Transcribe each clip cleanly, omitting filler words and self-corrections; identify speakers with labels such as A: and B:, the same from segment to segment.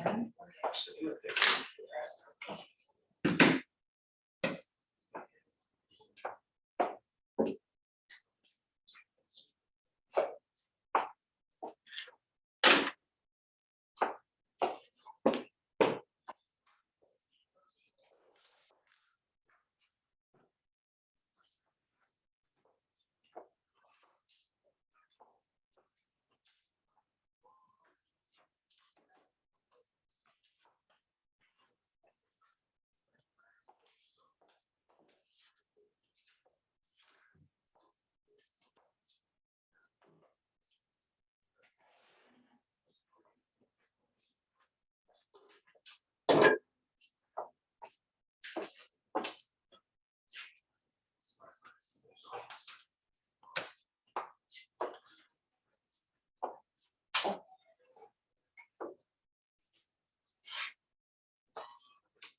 A: let me actually move this one here.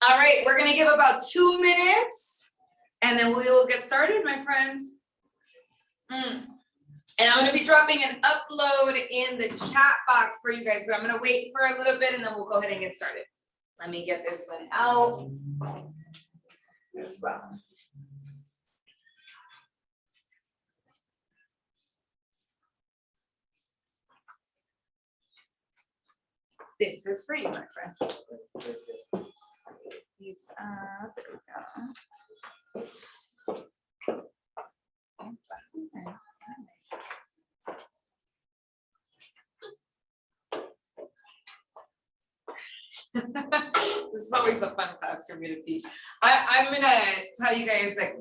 A: All right, we're gonna give about 2 minutes and then we will get started, my friends. And I'm gonna be dropping an upload in the chat box for you guys, but I'm gonna wait for a little bit and then we'll go ahead and get started. Let me get this one out as well. This is for you, my friend. These up, there we go. This is always a fun class for me to teach. I'm gonna tell you guys, like,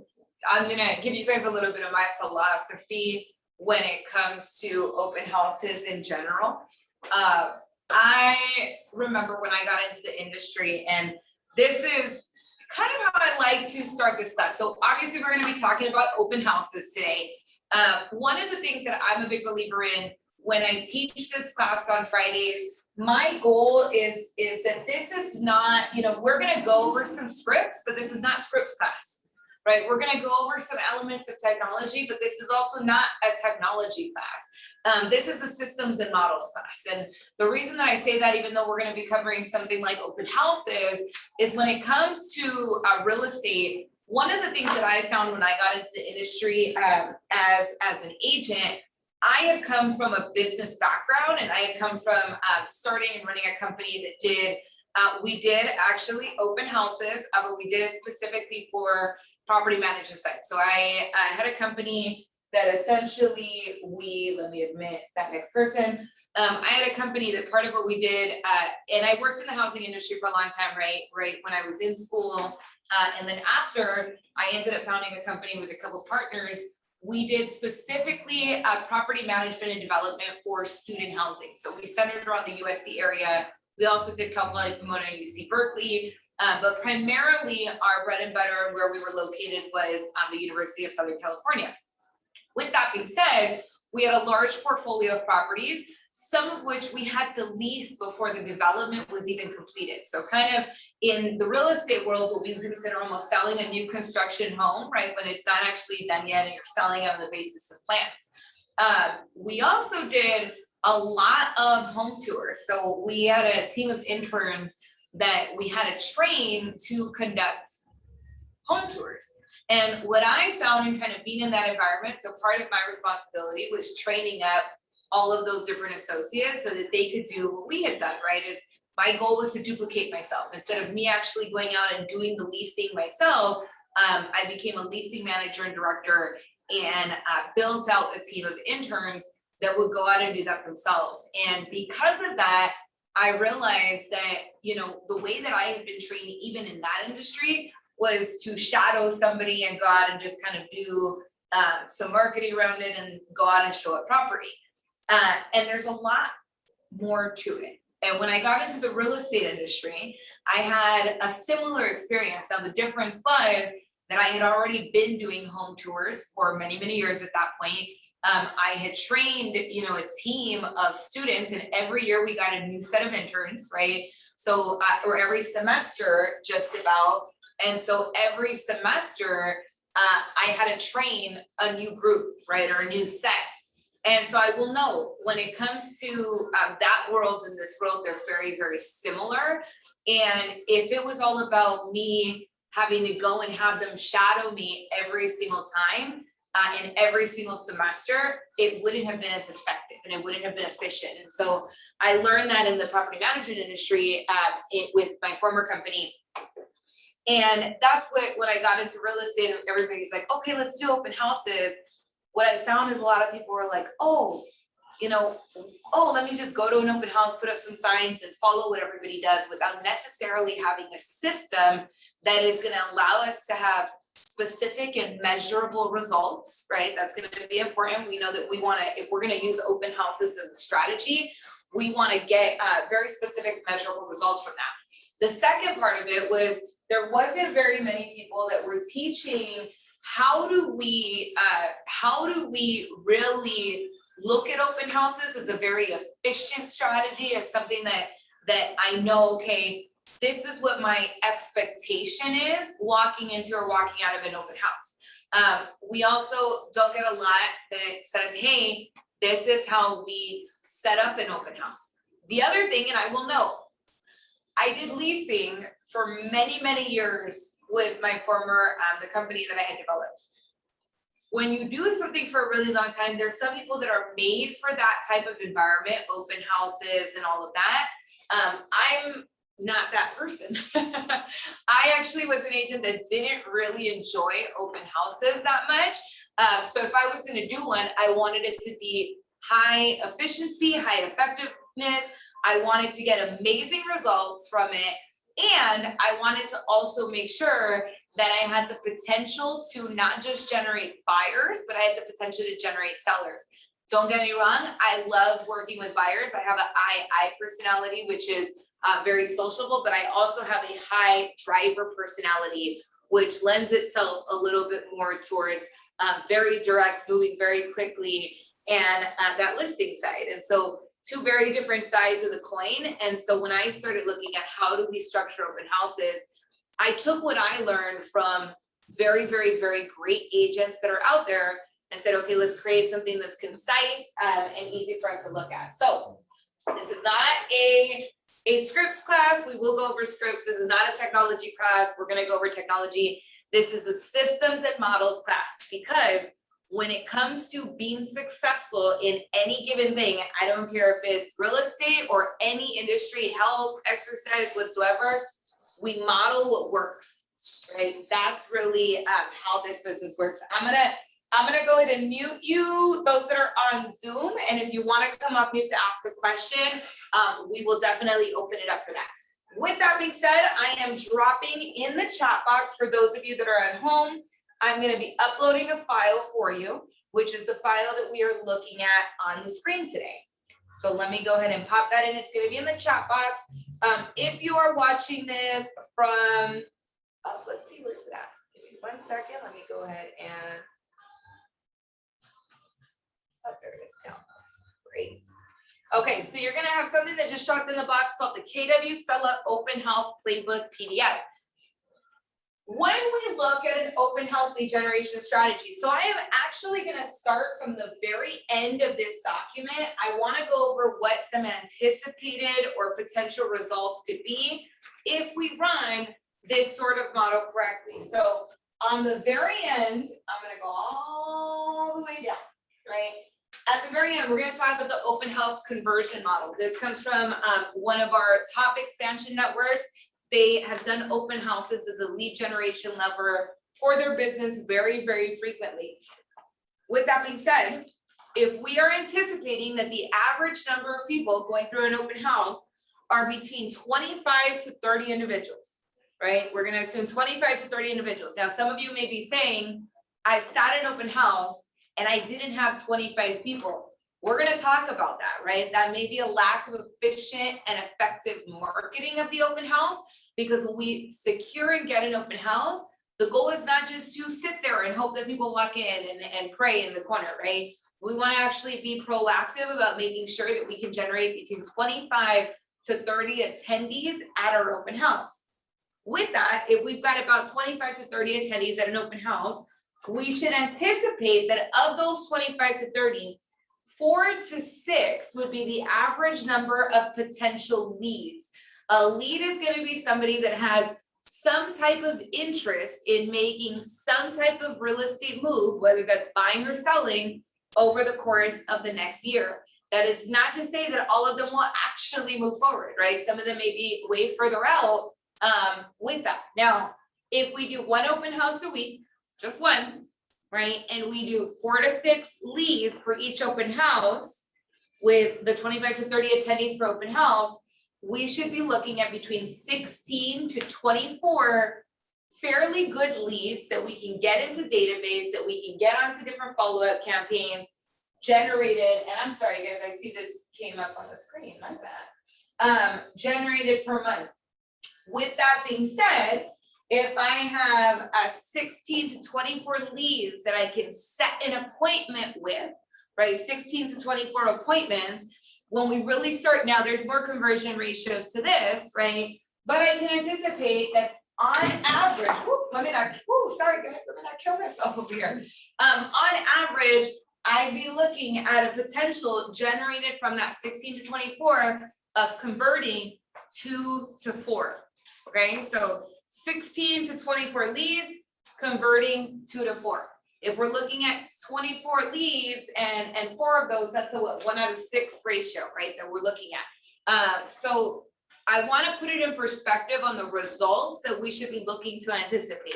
A: I'm gonna give you guys a little bit of my philosophy when it comes to open houses in general. I remember when I got into the industry, and this is kind of how I like to start this class. So obviously we're going to be talking about open houses today. One of the things that I'm a big believer in when I teach this class on Fridays, my goal is that this is not, we're going to go over some scripts, but this is not scripts class, right? We're going to go over some elements of technology, but this is also not a technology class. This is a systems and models class. And the reason that I say that, even though we're going to be covering something like open houses, is when it comes to real estate, one of the things that I found when I got into the industry as an agent, I had come from a business background, and I had come from starting and running a company that did, we did actually open houses, but we did it specifically for property management sites. So I had a company that essentially let me admit that next person. I had a company that part of what we did, and I worked in the housing industry for a long time, right when I was in school. And then after, I ended up founding a company with a couple of partners. We did specifically property management and development for student housing. So we centered around the USC area. We also did a couple like Pomona, UC Berkeley. But primarily our bread and butter where we were located was the University of Southern California. With that being said, we had a large portfolio of properties, some of which we had to lease before the development was even completed. So kind of in the real estate world, what we consider almost selling a new construction home, right? When it's not actually done yet and you're selling on the basis of plans. We also did a lot of home tours. So we had a team of interns that we had to train to conduct home tours. And what I found in kind of being in that environment, so part of my responsibility was training up all of those different associates so that they could do what we had done, right? Is my goal was to duplicate myself. Instead of me actually going out and doing the leasing myself, I became a leasing manager and director and built out a team of interns that would go out and do that themselves. And because of that, I realized that, the way that I had been trained, even in that industry, was to shadow somebody and go out and just kind of do some marketing around it and go out and show a property. And there's a lot more to it. And when I got into the real estate industry, I had a similar experience. Now, the difference was that I had already been doing home tours for many, many years at that point. I had trained, a team of students, and every year we got a new set of interns, right? So, or every semester, just about. And so every semester, I had to train a new group, right, or a new set. And so I will know when it comes to that world and this world, they're very, very similar. And if it was all about me having to go and have them shadow me every single time and every single semester, it wouldn't have been as effective and it wouldn't have been efficient. And so I learned that in the property management industry with my former company. And that's what, when I got into real estate, everybody's like, okay, let's do open houses. What I found is a lot of people were like, oh, let me just go to an open house, put up some signs and follow what everybody does without necessarily having a system that is going to allow us to have specific and measurable results, right? That's going to be important. We know that we want to, if we're going to use open houses as a strategy, we want to get very specific measurable results from that. The second part of it was there wasn't very many people that were teaching how do we really look at open houses as a very efficient strategy, as something that I know, okay, this is what my expectation is walking into or walking out of an open house. We also don't get a lot that says, hey, this is how we set up an open house. The other thing, and I will note, I did leasing for many, many years with my former, the company that I had developed. When you do something for a really long time, there's some people that are made for that type of environment, open houses and all of that. I'm not that person. I actually was an agent that didn't really enjoy open houses that much. So if I was going to do one, I wanted it to be high efficiency, high effectiveness. I wanted to get amazing results from it. And I wanted to also make sure that I had the potential to not just generate buyers, but I had the potential to generate sellers. Don't get me wrong, I love working with buyers. I have an I personality, which is very sociable, but I also have a high driver personality, which lends itself a little bit more towards very direct, moving very quickly, and that listing side. And so two very different sides of the coin. And so when I started looking at how do we structure open houses, I took what I learned from very, very, very great agents that are out there and said, okay, let's create something that's concise and easy for us to look at. So this is not a scripts class. We will go over scripts. This is not a technology class. We're going to go over technology. This is a systems and models class, because when it comes to being successful in any given thing, I don't care if it's real estate or any industry, health, exercise, whatsoever, we model what works, right? That's really how this business works. I'm gonna go ahead and mute you, those that are on Zoom, and if you want to come up here to ask a question, we will definitely open it up for that. With that being said, I am dropping in the chat box for those of you that are at home. I'm going to be uploading a file for you, which is the file that we are looking at on the screen today. So let me go ahead and pop that in. It's going to be in the chat box. If you are watching this from, let's see, where's it at? Give me 1 second. Let me go ahead and, oh, there it is now. Great. Okay, so you're going to have something that just dropped in the box called the KW Seller Open House Playbook PDF. When we look at an open house lead generation strategy, so I am actually going to start from the very end of this document. I want to go over what some anticipated or potential results could be if we run this sort of model correctly. So on the very end, I'm going to go all the way down, right? At the very end, we're going to talk about the open house conversion model. This comes from one of our top expansion networks. They have done open houses as a lead generation lever for their business very, very frequently. With that being said, if we are anticipating that the average number of people going through an open house are between 25 to 30 individuals, right? We're going to assume 25 to 30 individuals. Now, some of you may be saying, I've sat in an open house and I didn't have 25 people. We're going to talk about that, right? That may be a lack of efficient and effective marketing of the open house, because when we secure and get an open house, the goal is not just to sit there and hope that people walk in and pray in the corner, right? We want to actually be proactive about making sure that we can generate between 25 to 30 attendees at our open house. With that, if we've got about 25 to 30 attendees at an open house, we should anticipate that of those 25 to 30, 4 to 6 would be the average number of potential leads. A lead is going to be somebody that has some type of interest in making some type of real estate move, whether that's buying or selling, over the course of the next year. That is not to say that all of them will actually move forward, right? Some of them may be way further out with that. Now, if we do 1 open house a week, just 1, right? And we do 4 to 6 leads for each open house with the 25 to 30 attendees per open house, we should be looking at between 16 to 24 fairly good leads that we can get into database, that we can get onto different follow-up campaigns generated. And I'm sorry, guys, I see this came up on the screen, my bad. Generated per month. With that being said, if I have a 16 to 24 leads that I can set an appointment with, right? 16 to 24 appointments. When we really start, now there's more conversion ratios to this, right? But I can anticipate that on average, sorry guys, let me not kill myself over here. On average, I'd be looking at a potential generated from that 16 to 24 of converting 2 to 4, okay? So 16 to 24 leads, converting 2 to 4. If we're looking at 24 leads and 4 of those, that's a 1 out of 6 ratio, right, that we're looking at. So I want to put it in perspective on the results that we should be looking to anticipate.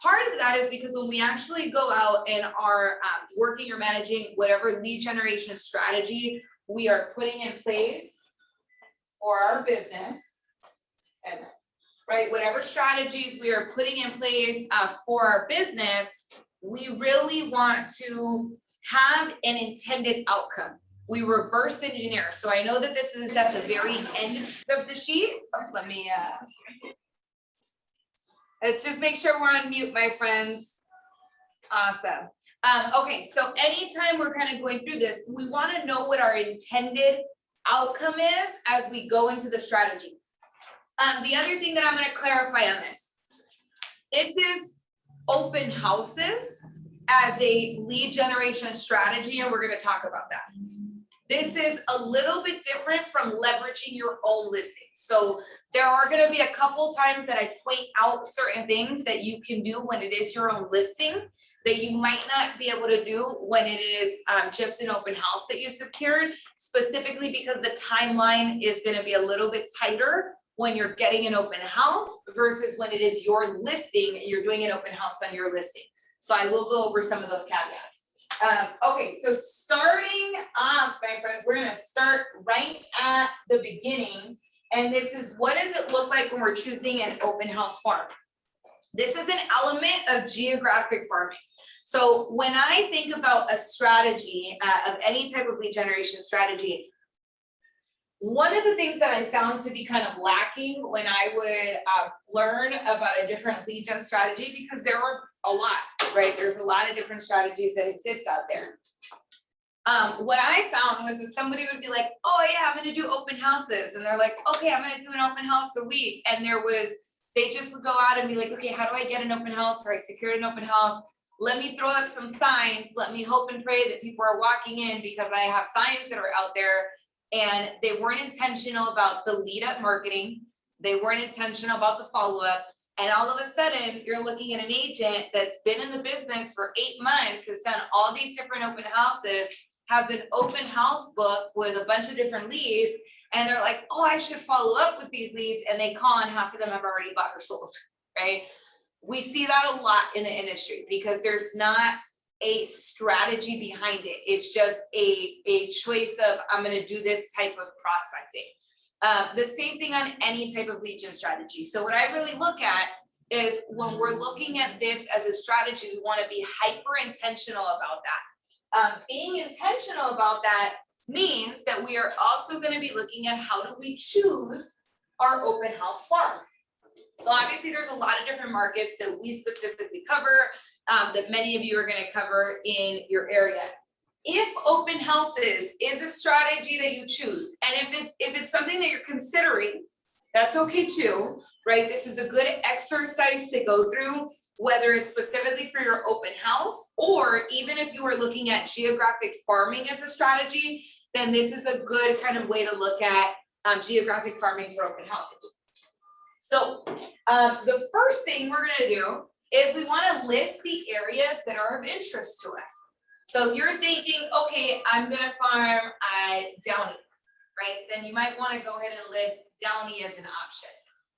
A: Part of that is because when we actually go out and are working or managing whatever lead generation strategy we are putting in place for our business, and right, whatever strategies we are putting in place for our business, we really want to have an intended outcome. We reverse engineer. So I know that this is at the very end of the sheet. Oh, let me, let's just make sure we're on mute, my friends. Awesome. Okay, so anytime we're kind of going through this, we want to know what our intended outcome is as we go into the strategy. The other thing that I'm going to clarify on this is open houses as a lead generation strategy, and we're going to talk about that. This is a little bit different from leveraging your own listings. So there are going to be a couple times that I point out certain things that you can do when it is your own listing that you might not be able to do when it is just an open house that you secured, specifically because the timeline is going to be a little bit tighter when you're getting an open house versus when it is your listing and you're doing an open house on your listing. So I will go over some of those caveats. Okay, so starting off, my friends, we're gonna start right at the beginning. And this is, what does it look like when we're choosing an open house farm? This is an element of geographic farming. So when I think about a strategy of any type of lead generation strategy, one of the things that I found to be kind of lacking when I would learn about a different lead gen strategy, because there were a lot, right? There's a lot of different strategies that exist out there. What I found was that somebody would be like, oh yeah, I'm gonna do open houses. And they're like, okay, I'm gonna do an open house a week. And they just would go out and be like, okay, how do I get an open house? Or I secured an open house. Let me throw up some signs. Let me hope and pray that people are walking in because I have signs that are out there. And they weren't intentional about the lead up marketing. They weren't intentional about the follow-up. And all of a sudden you're looking at an agent that's been in the business for 8 months, has done all these different open houses, has an open house book with a bunch of different leads. And they're like, oh, I should follow up with these leads. And they call and half of them have already bought or sold, right? We see that a lot in the industry because there's not a strategy behind it. It's just a choice of, I'm going to do this type of prospecting. The same thing on any type of lead gen strategy. So what I really look at is when we're looking at this as a strategy, we want to be hyper intentional about that. Being intentional about that means that we are also going to be looking at how do we choose our open house farm. So obviously there's a lot of different markets that we specifically cover, that many of you are going to cover in your area. If open houses is a strategy that you choose, and if it's something that you're considering, that's okay too, right? This is a good exercise to go through whether it's specifically for your open house, or even if you are looking at geographic farming as a strategy, then this is a good kind of way to look at geographic farming for open houses. So the first thing we're gonna do is we wanna list the areas that are of interest to us. So if you're thinking, okay, I'm gonna farm at Downey, right? Then you might wanna go ahead and list Downey as an option.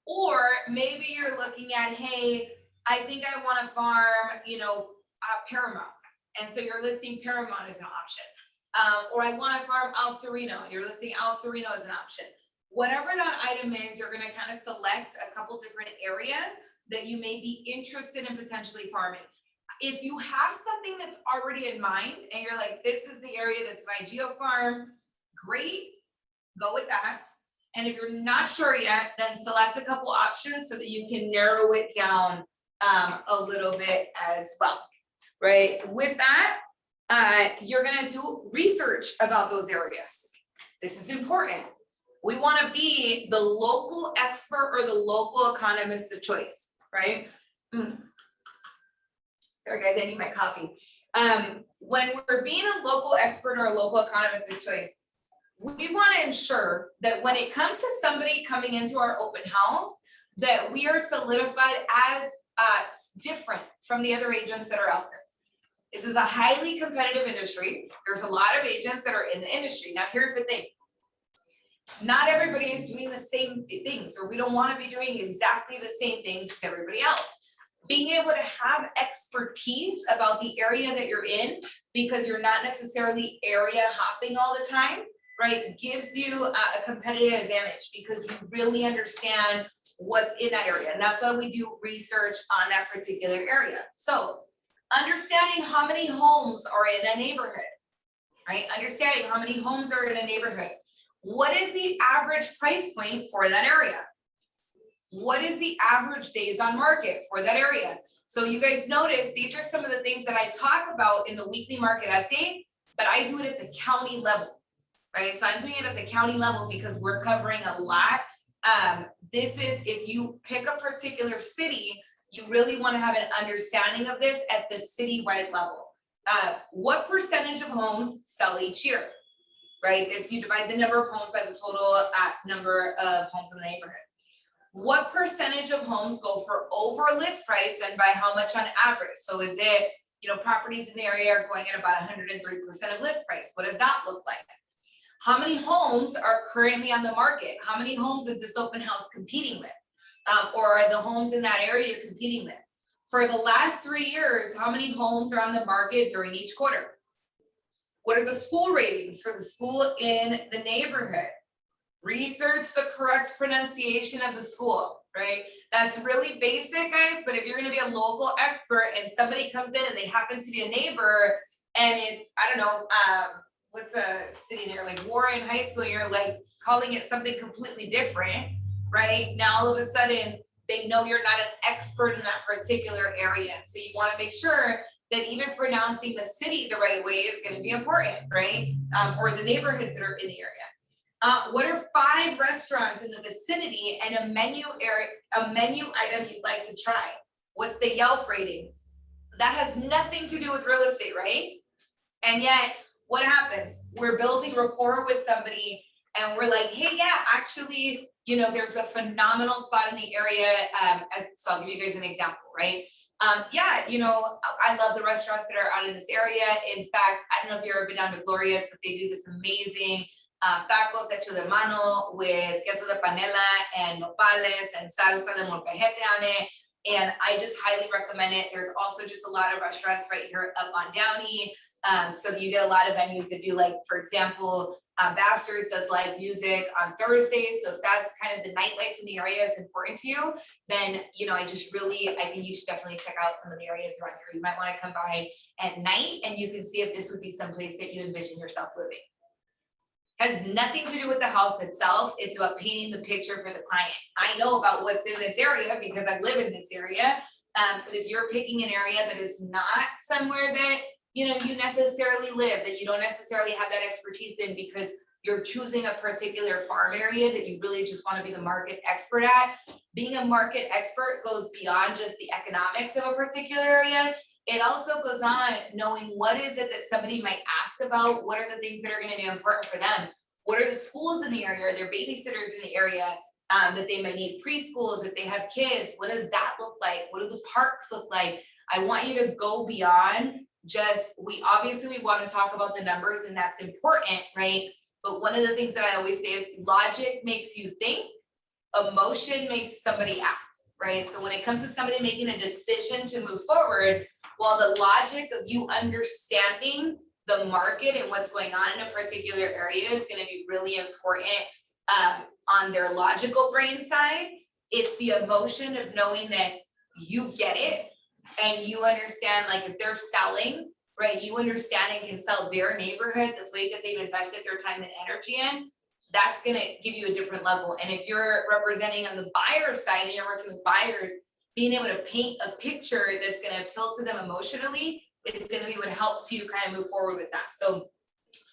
A: Or maybe you're looking at, hey, I think I wanna farm, Paramount. And so you're listing Paramount as an option. Or I wanna farm El Sereno, you're listing El Sereno as an option. Whatever that item is, you're gonna kind of select a couple different areas that you may be interested in potentially farming. If you have something that's already in mind and you're like, this is the area that's my geo farm, great, go with that. And if you're not sure yet, then select a couple options so that you can narrow it down a little bit as well, right? With that, you're gonna do research about those areas. This is important. We wanna be the local expert or the local economist of choice, right? Sorry guys, I need my coffee. When we're being a local expert or a local economist of choice, we want to ensure that when it comes to somebody coming into our open house, that we are solidified as different from the other agents that are out there. This is a highly competitive industry. There's a lot of agents that are in the industry. Now, here's the thing. Not everybody is doing the same things, or we don't want to be doing exactly the same things as everybody else. Being able to have expertise about the area that you're in, because you're not necessarily area hopping all the time, right, gives you a competitive advantage because you really understand what's in that area. And that's why we do research on that particular area. So understanding how many homes are in a neighborhood, right? Understanding how many homes are in a neighborhood. What is the average price point for that area? What is the average days on market for that area? So you guys notice these are some of the things that I talk about in the weekly market update, but I do it at the county level, right? So I'm doing it at the county level because we're covering a lot. This is, if you pick a particular city, you really want to have an understanding of this at the citywide level. What percentage of homes sell each year, right? It's you divide the number of homes by the total number of homes in the neighborhood. What percentage of homes go for over list price and by how much on average? So is it, properties in the area are going at about 103% of list price. What does that look like? How many homes are currently on the market? How many homes is this open house competing with? Or are the homes in that area competing with? For the last 3 years, how many homes are on the market during each quarter? What are the school ratings for the school in the neighborhood? Research the correct pronunciation of the school, right? That's really basic, guys, but if you're gonna be a local expert and somebody comes in and they happen to be a neighbor and it's, I don't know, what's a city there, like Warren High School, you're like calling it something completely different, right? Now all of a sudden, they know you're not an expert in that particular area. So you wanna make sure that even pronouncing the city the right way is gonna be important, right? Or the neighborhoods that are in the area. What are 5 restaurants in the vicinity and a menu item you'd like to try? What's the Yelp rating? That has nothing to do with real estate, right? And yet, what happens? We're building rapport with somebody and we're like, hey, yeah, actually, there's a phenomenal spot in the area. So I'll give you guys an example, right? I love the restaurants that are out in this area. In fact, I don't know if you've ever been down to Gloria's, but they do this amazing tacos hecho de mano with queso de panela and nopales and salsa de molcajete on it. And I just highly recommend it. There's also just a lot of restaurants right here up on Downey. So you get a lot of venues that do, like, for example, Bastards does live music on Thursdays. So if that's kind of the nightlife in the area is important to you, then, I think you should definitely check out some of the areas around here. You might want to come by at night and you can see if this would be someplace that you envision yourself living. Has nothing to do with the house itself. It's about painting the picture for the client. I know about what's in this area because I live in this area. But if you're picking an area that is not somewhere that you necessarily live, that you don't necessarily have that expertise in, because you're choosing a particular farm area that you really just want to be the market expert at. Being a market expert goes beyond just the economics of a particular area. It also goes on knowing what is it that somebody might ask about, what are the things that are going to be important for them, what are the schools in the area, are there babysitters in the area that they might need, preschools if they have kids, what does that look like, what do the parks look like? I want you to go beyond just, we want to talk about the numbers and that's important, right? But one of the things that I always say is logic makes you think, emotion makes somebody act, right? So when it comes to somebody making a decision to move forward, while the logic of you understanding the market and what's going on in a particular area is going to be really important on their logical brain side, it's the emotion of knowing that you get it and you understand, like if they're selling, right, you understand and can sell their neighborhood, the place that they've invested their time and energy in, that's going to give you a different level. And if you're representing on the buyer side and you're working with buyers, being able to paint a picture that's going to appeal to them emotionally is going to be what helps you kind of move forward with that. So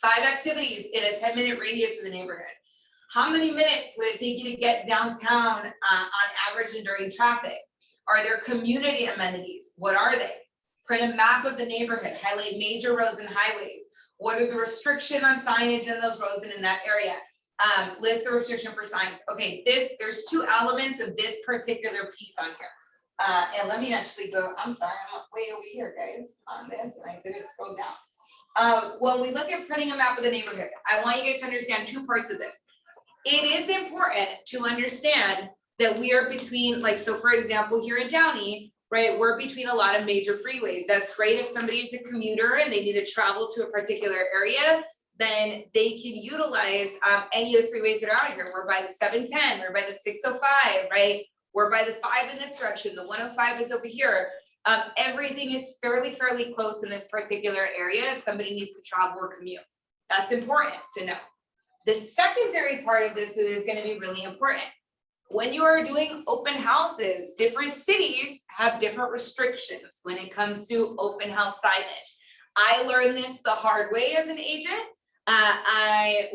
A: 5 activities in a 10-minute radius of the neighborhood. How many minutes would it take you to get downtown on average and during traffic? Are there community amenities? What are they? Print a map of the neighborhood, highlight major roads and highways. What are the restriction on signage in those roads and in that area? List the restriction for signs. Okay, there's 2 elements of this particular piece on here. And let me actually go, I'm sorry, I'm way over here, guys, on this, and I didn't scroll down. When we look at printing a map of the neighborhood, I want you guys to understand 2 parts of this. It is important to understand that we are between, like, so for example, here in Downey, right, we're between a lot of major freeways. That's great if somebody is a commuter and they need to travel to a particular area, then they can utilize any of the freeways that are out here. We're by the 710, we're by the 605, right? We're by the 5 in this direction, the 105 is over here. Everything is fairly close in this particular area if somebody needs to travel or commute. That's important to know. The secondary part of this is going to be really important. When you are doing open houses, different cities have different restrictions when it comes to open house signage. I learned this the hard way as an agent. I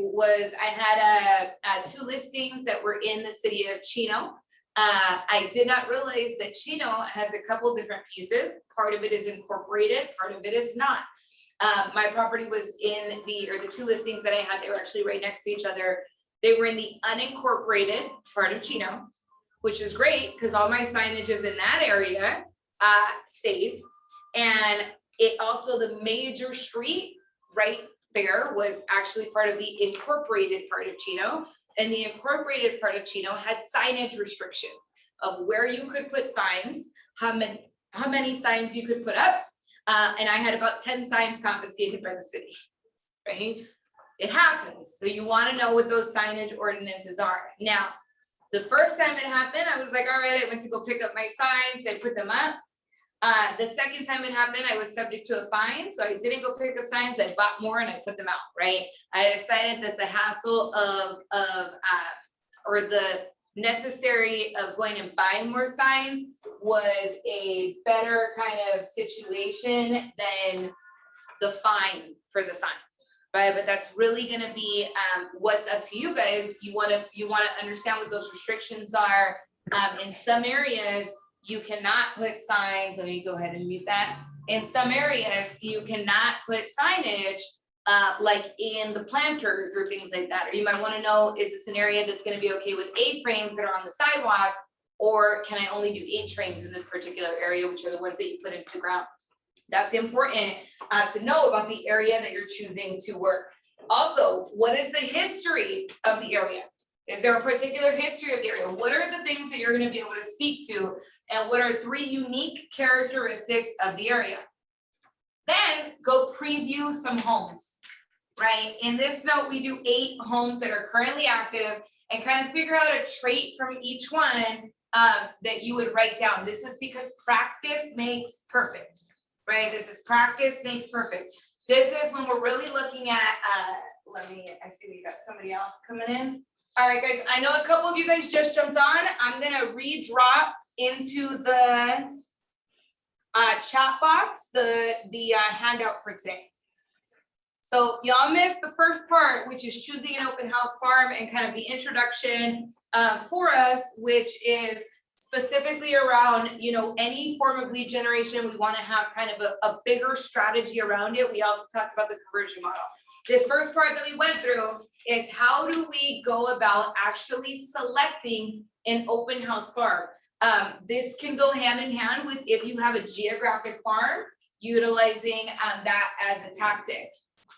A: had 2 listings that were in the city of Chino. I did not realize that Chino has a couple different pieces. Part of it is incorporated, part of it is not. My property was in the 2 listings that I had, they were actually right next to each other. They were in the unincorporated part of Chino, which is great because all my signage is in that area, stayed. And it also, the major street right there was actually part of the incorporated part of Chino. And the incorporated part of Chino had signage restrictions of where you could put signs, how many signs you could put up. And I had about 10 signs confiscated by the city, right? It happens. So you want to know what those signage ordinances are. Now, the first time it happened, I was like, all right, I went to go pick up my signs, I put them up. The second time it happened, I was subject to a fine. So I didn't go pick up signs, I bought more and I put them out, right? I decided that the hassle or the necessary of going and buying more signs was a better kind of situation than the fine for the signs. Right, but that's really going to be what's up to you guys. You want to understand what those restrictions are. In some areas, you cannot put signs. Let me go ahead and mute that. In some areas, you cannot put signage like in the planters or things like that. Or you might want to know, is this an area that's going to be okay with A-frames that are on the sidewalk, or can I only do H-frames in this particular area, which are the ones that you put into the ground? That's important to know about the area that you're choosing to work. Also, what is the history of the area? Is there a particular history of the area? What are the things that you're going to be able to speak to? And what are 3 unique characteristics of the area? Then go preview some homes, right? In this note, we do 8 homes that are currently active and kind of figure out a trait from each one that you would write down. This is because practice makes perfect. Right, this is practice makes perfect. This is when we're really looking at, I see we got somebody else coming in. All right, guys, I know a couple of you guys just jumped on. I'm gonna redrop into the chat box, the handout for today. So y'all missed the first part, which is choosing an open house farm and kind of the introduction for us, which is specifically around, you know, any form of lead generation. We want to have kind of a bigger strategy around it. We also talked about the conversion model. This first part that we went through is how do we go about actually selecting an open house farm? This can go hand in hand with if you have a geographic farm, utilizing that as a tactic.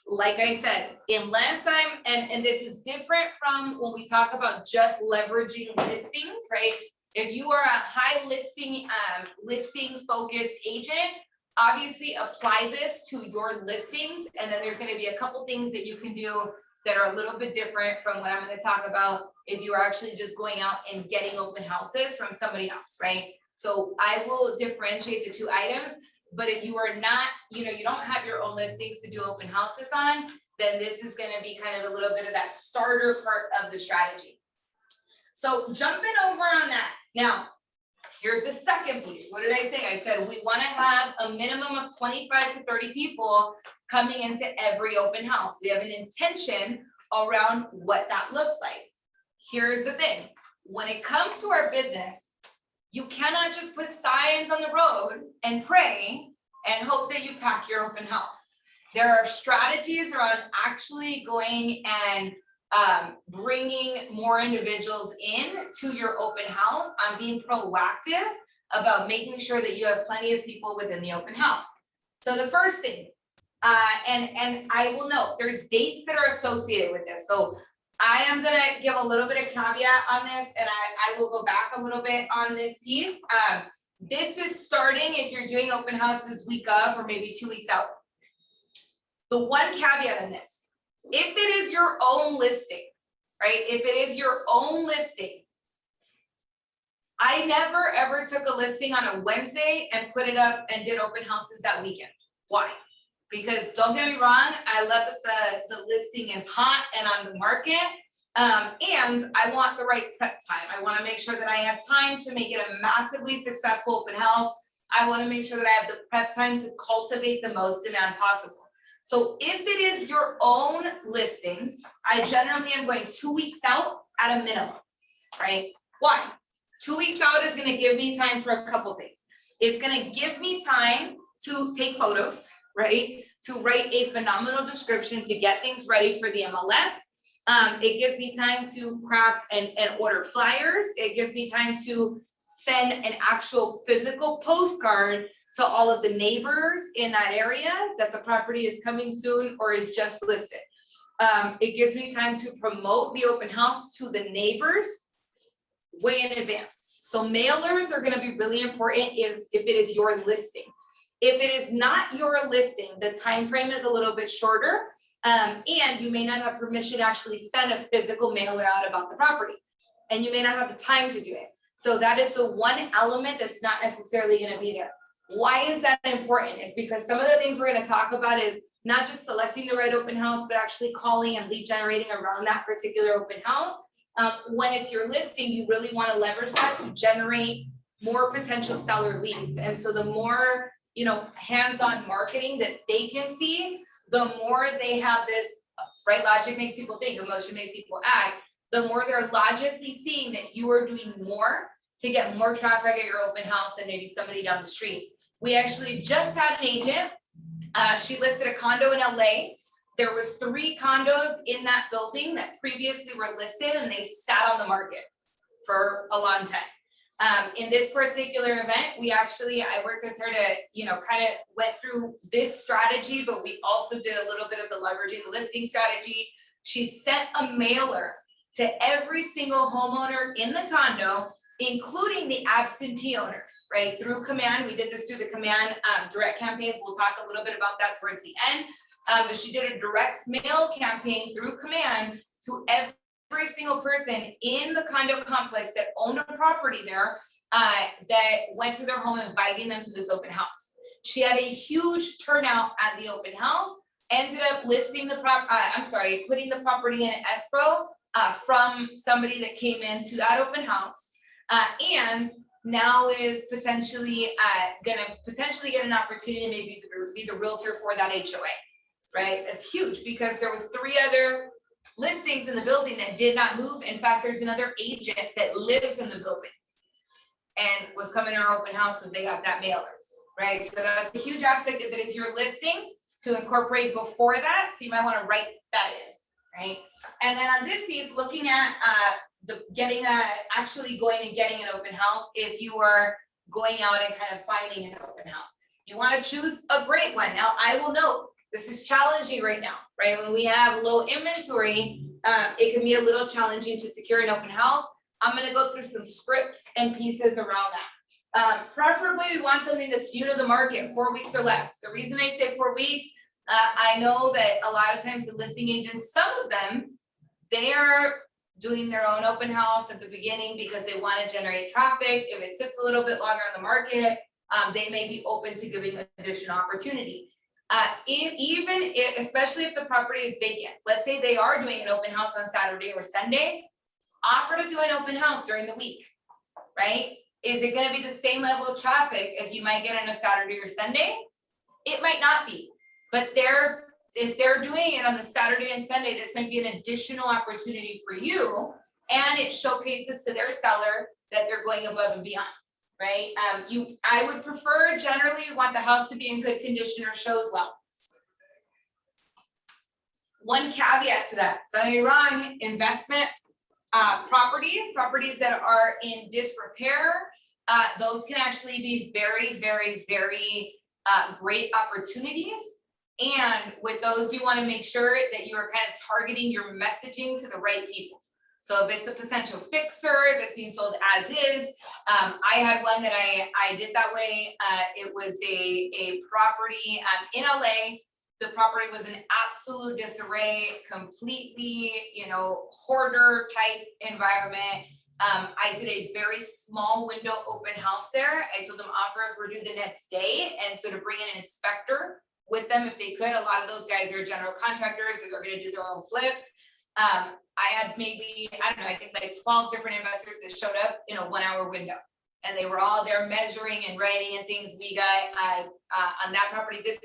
A: Like I said, unless and this is different from when we talk about just leveraging listings, right? If you are a high listing focused agent, obviously apply this to your listings. And then there's going to be a couple things that you can do that are a little bit different from what I'm going to talk about if you are actually just going out and getting open houses from somebody else, right? So I will differentiate the two items. But if you are not, you know, you don't have your own listings to do open houses on, then this is going to be kind of a little bit of that starter part of the strategy. So jumping over on that. Now, here's the second piece. What did I say? I said we want to have a minimum of 25 to 30 people coming into every open house. We have an intention around what that looks like. Here's the thing. When it comes to our business, you cannot just put signs on the road and pray and hope that you pack your open house. There are strategies around actually going and bringing more individuals in to your open house on being proactive about making sure that you have plenty of people within the open house. So the first thing, and I will note, there's dates that are associated with this. So I am gonna give a little bit of caveat on this, and I will go back a little bit on this piece. This is starting if you're doing open houses week of or maybe 2 weeks out. The one caveat in this, if it is your own listing, right? If it is your own listing, I never ever took a listing on a Wednesday and put it up and did open houses that weekend. Why? Because don't get me wrong, I love that the listing is hot and on the market, and I want the right prep time. I want to make sure that I have time to make it a massively successful open house. I want to make sure that I have the prep time to cultivate the most demand possible. So if it is your own listing, I generally am going 2 weeks out at a minimum, right? Why? 2 weeks out is going to give me time for a couple things. It's going to give me time to take photos, right? To write a phenomenal description, to get things ready for the MLS. It gives me time to craft and order flyers. It gives me time to send an actual physical postcard to all of the neighbors in that area that the property is coming soon or is just listed. It gives me time to promote the open house to the neighbors way in advance. So mailers are going to be really important if it is your listing. If it is not your listing, the time frame is a little bit shorter, and you may not have permission to actually send a physical mailer out about the property, and you may not have the time to do it. So that is the one element that's not necessarily going to be there. Why is that important? It's because some of the things we're going to talk about is not just selecting the right open house, but actually calling and lead generating around that particular open house. When it's your listing, you really want to leverage that to generate more potential seller leads. And so the more, you know, hands-on marketing that they can see, the more they have this, right? Logic makes people think, emotion makes people act. The more they're logically seeing that you are doing more to get more traffic at your open house than maybe somebody down the street. We actually just had an agent. She listed a condo in LA. There was 3 condos in that building that previously were listed and they sat on the market for a long time. In this particular event, I worked with her to, you know, kind of went through this strategy, but we also did a little bit of the leveraging the listing strategy. She sent a mailer to every single homeowner in the condo, including the absentee owners, right? Through Command, we did this through the Command direct campaigns. We'll talk a little bit about that towards the end. But she did a direct mail campaign through Command to every single person in the condo complex that owned a property there that went to their home, inviting them to this open house. She had a huge turnout at the open house, ended up listing putting the property in escrow from somebody that came into that open house, and now is potentially gonna get an opportunity to maybe be the realtor for that HOA, right? That's huge because there was 3 other listings in the building that did not move. In fact, there's another agent that lives in the building and was coming to our open house because they got that mailer, right? So that's a huge aspect of it is your listing to incorporate before that. So you might want to write that in, right? And then on this piece, looking at actually going and getting an open house, if you are going out and kind of finding an open house, you want to choose a great one. Now, I will note this is challenging right now, right? When we have low inventory, it can be a little challenging to secure an open house. I'm going to go through some scripts and pieces around that. Preferably, we want something that's new to the market, 4 weeks or less. The reason I say 4 weeks, I know that a lot of times the listing agents, some of them, they are doing their own open house at the beginning because they want to generate traffic. If it sits a little bit longer on the market, they may be open to giving additional opportunity. Especially if the property is vacant, let's say they are doing an open house on Saturday or Sunday, offer to do an open house during the week, right? Is it going to be the same level of traffic as you might get on a Saturday or Sunday? It might not be, but if they're doing it on the Saturday and Sunday, this might be an additional opportunity for you, and it showcases to their seller that they're going above and beyond, right? I would prefer, generally, you want the house to be in good condition or shows well. One caveat to that, don't get me wrong, investment properties that are in disrepair, those can actually be very, very, very great opportunities. And with those, you want to make sure that you are kind of targeting your messaging to the right people. So if it's a potential fixer that's being sold as is, I had one that I did that way. It was a property in LA. The property was in absolute disarray, completely, hoarder type environment. I did a very small window open house there. I told them offers were due the next day, and so to bring in an inspector with them if they could. A lot of those guys are general contractors, or they're going to do their own flips. I had maybe, I don't know, I think like 12 different investors that showed up in a 1 hour window, and they were all there measuring and writing and things. We got on that property, this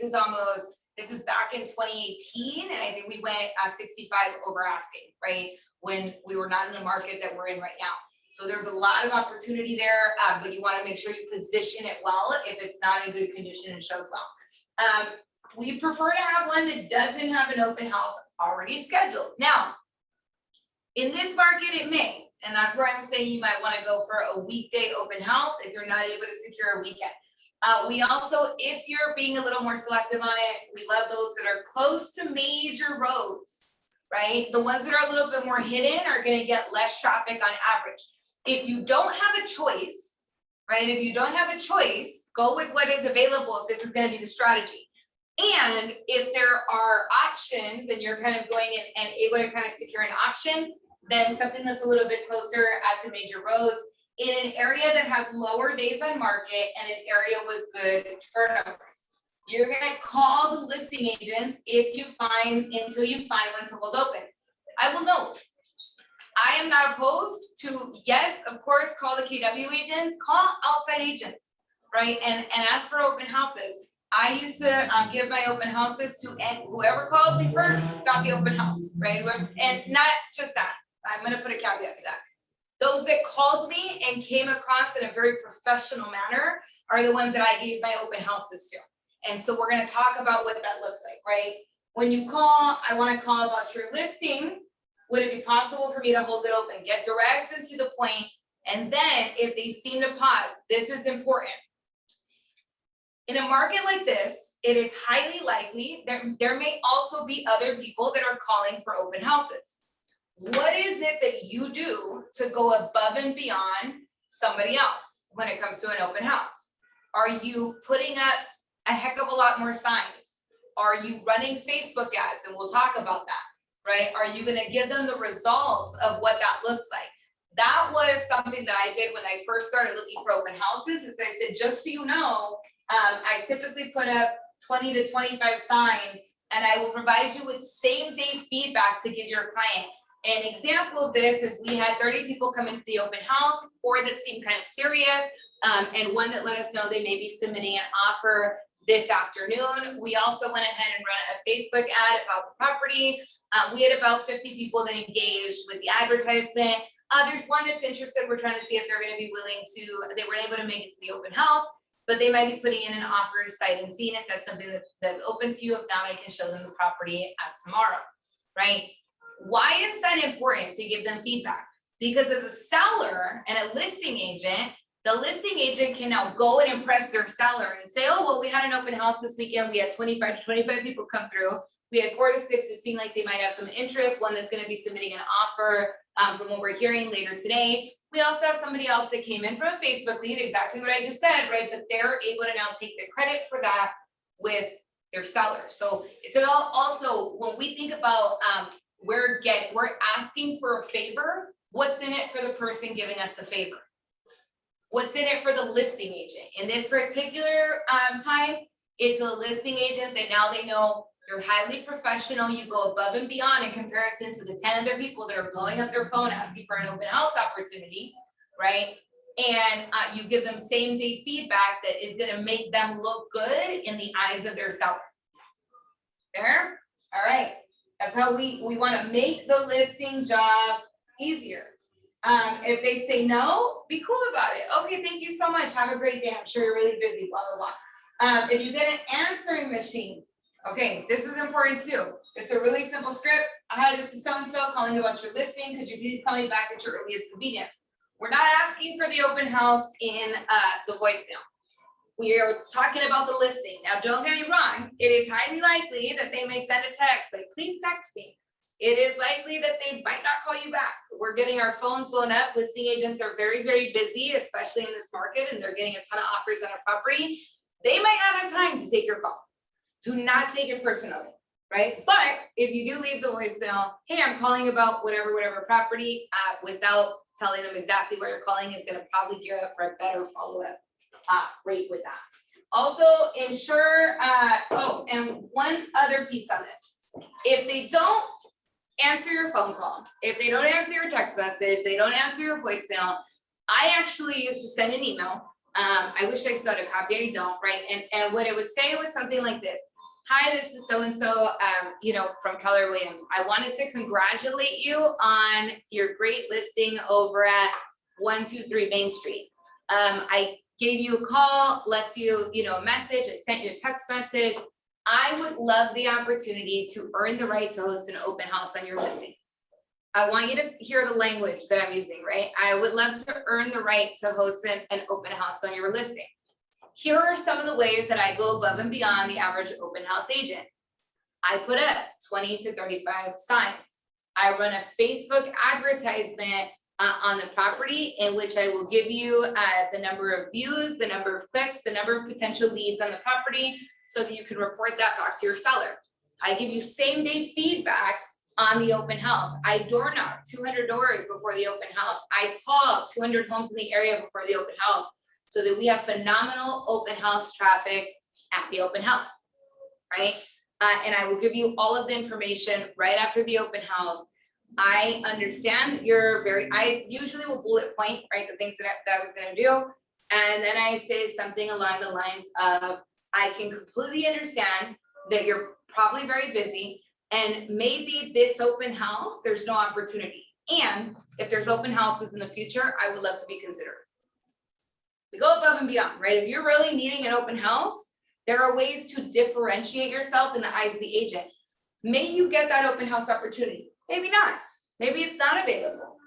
A: is back in 2018, and I think we went 65 over asking, right? When we were not in the market that we're in right now. So there's a lot of opportunity there, but you want to make sure you position it well if it's not in good condition and shows well. We prefer to have one that doesn't have an open house already scheduled. Now, in this market, it may, and that's where I'm saying you might want to go for a weekday open house if you're not able to secure a weekend. We also, if you're being a little more selective on it, we love those that are close to major roads, right? The ones that are a little bit more hidden are going to get less traffic on average. If you don't have a choice, right? If you don't have a choice, go with what is available if this is going to be the strategy. And if there are options and you're kind of going in and able to kind of secure an option, then something that's a little bit closer to major roads in an area that has lower days on market and an area with good turnovers. You're going to call the listing agents until you find one to hold open. I will note, I am not opposed to, yes, of course, call the KW agents, call outside agents, right? And as for open houses, I used to give my open houses to whoever called me first got the open house, right? And not just that, I'm going to put a caveat to that. Those that called me and came across in a very professional manner are the ones that I gave my open houses to. And so we're going to talk about what that looks like, right? When you call, I want to call about your listing. Would it be possible for me to hold it open? Get direct and to the point. And then if they seem to pause, this is important. In a market like this, it is highly likely that there may also be other people that are calling for open houses. What is it that you do to go above and beyond somebody else when it comes to an open house? Are you putting up a heck of a lot more signs? Are you running Facebook ads? And we'll talk about that, right? Are you going to give them the results of what that looks like? That was something that I did when I first started looking for open houses. Is I said, just so you know, I typically put up 20 to 25 signs, and I will provide you with same day feedback to give your client. An example of this is we had 30 people come into the open house, 4 that seemed kind of serious, and 1 that let us know they may be submitting an offer this afternoon. We also went ahead and ran a Facebook ad about the property. We had about 50 people that engaged with the advertisement. There's one that's interested. We're trying to see if they're going to be willing to, they weren't able to make it to the open house, but they might be putting in an offer sight and seeing if that's something that's open to you. If not, I can show them the property tomorrow, right? Why is that important to give them feedback? Because as a seller and a listing agent, the listing agent can now go and impress their seller and say, oh, well, we had an open house this weekend. We had 25 to 25 people come through. We had 4 to 6 that seem like they might have some interest. One that's going to be submitting an offer from what we're hearing later today. We also have somebody else that came in from a Facebook lead, exactly what I just said, right? But they're able to now take the credit for that with their seller. So it's about also when we think about we're asking for a favor. What's in it for the person giving us the favor? What's in it for the listing agent? In this particular time, it's a listing agent that now they know you're highly professional. You go above and beyond in comparison to the 10 other people that are blowing up their phone asking for an open house opportunity, right? And you give them same day feedback that is going to make them look good in the eyes of their seller. There? All right. That's how we want to make the listing job easier. If they say no, be cool about it. Okay, thank you so much. Have a great day. I'm sure you're really busy, blah, blah, blah. If you get an answering machine, okay, this is important too. It's a really simple script. Hi, this is so-and-so calling about your listing. Could you please call me back at your earliest convenience? We're not asking for the open house in the voicemail. We are talking about the listing. Now, don't get me wrong. It is highly likely that they may send a text, like, please text me. It is likely that they might not call you back. We're getting our phones blown up. Listing agents are very, very busy, especially in this market, and they're getting a ton of offers on a property. They might not have time to take your call. Do not take it personally, right? But if you do leave the voicemail, hey, I'm calling about whatever property, without telling them exactly where you're calling, is gonna probably gear up for a better follow-up rate with that. Also ensure, and one other piece on this. If they don't answer your phone call, if they don't answer your text message, they don't answer your voicemail, I actually used to send an email. I wish I still had a copy, I don't, right? And what it would say was something like this. Hi, this is so-and-so, from Keller Williams. I wanted to congratulate you on your great listing over at 123 Main Street. I gave you a call, left you, a message, I sent you a text message. I would love the opportunity to earn the right to host an open house on your listing. I want you to hear the language that I'm using, right? I would love to earn the right to host an open house on your listing. Here are some of the ways that I go above and beyond the average open house agent. I put up 20 to 35 signs. I run a Facebook advertisement on the property in which I will give you the number of views, the number of clicks, the number of potential leads on the property so that you can report that back to your seller. I give you same day feedback on the open house. I door knock 200 doors before the open house. I call 200 homes in the area before the open house so that we have phenomenal open house traffic at the open house, right? And I will give you all of the information right after the open house. I understand I usually will bullet point, right, the things that I was gonna do. And then I'd say something along the lines of, I can completely understand that you're probably very busy and maybe this open house, there's no opportunity. And if there's open houses in the future, I would love to be considered. We go above and beyond, right? If you're really needing an open house, there are ways to differentiate yourself in the eyes of the agent. May you get that open house opportunity, maybe not. Maybe it's not available,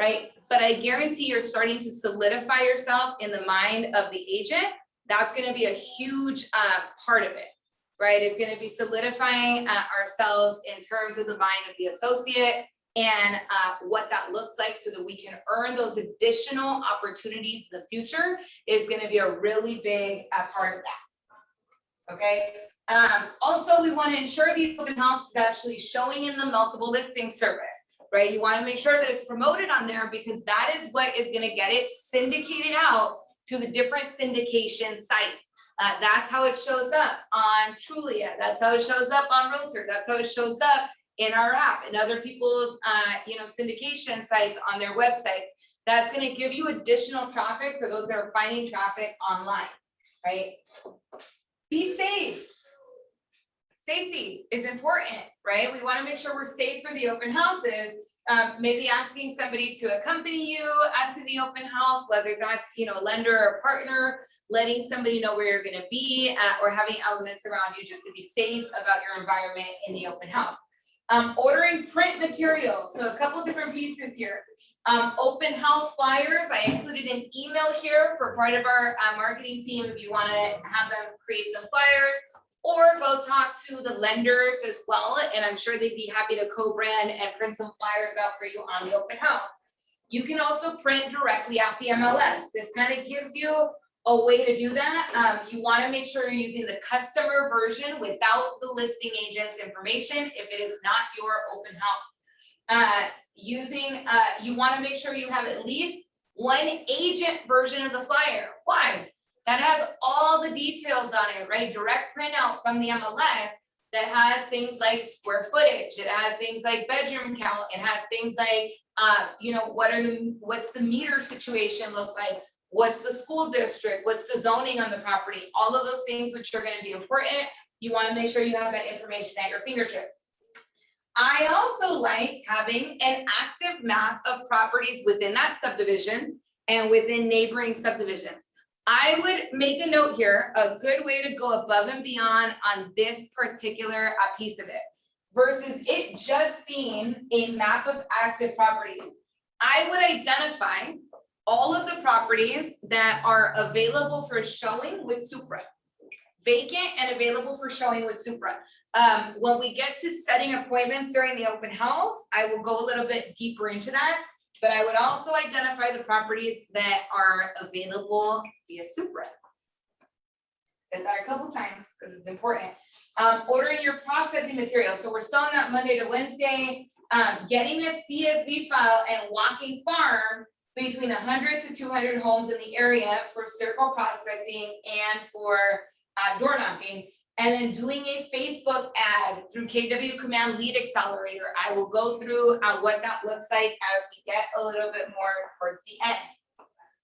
A: right? But I guarantee you're starting to solidify yourself in the mind of the agent. That's gonna be a huge part of it, right? It's gonna be solidifying ourselves in terms of the mind of the associate and what that looks like so that we can earn those additional opportunities in the future is gonna be a really big part of that, okay? Also, we wanna ensure the open house is actually showing in the multiple listing service, right? You wanna make sure that it's promoted on there because that is what is gonna get it syndicated out to the different syndication sites. That's how it shows up on Trulia. That's how it shows up on Realtor. That's how it shows up in our app and other people's, syndication sites on their website. That's going to give you additional traffic for those that are finding traffic online, right? Be safe. Safety is important, right? We want to make sure we're safe for the open houses. Maybe asking somebody to accompany you to the open house, whether that's, a lender or partner, letting somebody know where you're going to be, or having elements around you just to be safe about your environment in the open house. Ordering print materials. So a couple different pieces here. Open house flyers. I included an email here for part of our marketing team if you want to have them create some flyers. Or go talk to the lenders as well, and I'm sure they'd be happy to co-brand and print some flyers out for you on the open house. You can also print directly off the MLS. This kind of gives you a way to do that. You want to make sure you're using the customer version without the listing agent's information if it is not your open house. You want to make sure you have at least one agent version of the flyer. Why? That has all the details on it, right? Direct printout from the MLS that has things like square footage. It has things like bedroom count. It has things like, what's the meter situation look like? What's the school district? What's the zoning on the property? All of those things which are going to be important. You want to make sure you have that information at your fingertips. I also liked having an active map of properties within that subdivision and within neighboring subdivisions. I would make a note here, a good way to go above and beyond on this particular piece of it, versus it just being a map of active properties. I would identify all of the properties that are available for showing with Supra, vacant and available for showing with Supra. When we get to setting appointments during the open house, I will go a little bit deeper into that. But I would also identify the properties that are available via Supra. Said that a couple times because it's important. Ordering your processing material. So we're still on that Monday to Wednesday. Getting a CSV file and walking farm between 100 to 200 homes in the area for circle prospecting and for door knocking. And then doing a Facebook ad through KW Command Lead Accelerator. I will go through what that looks like as we get a little bit more towards the end.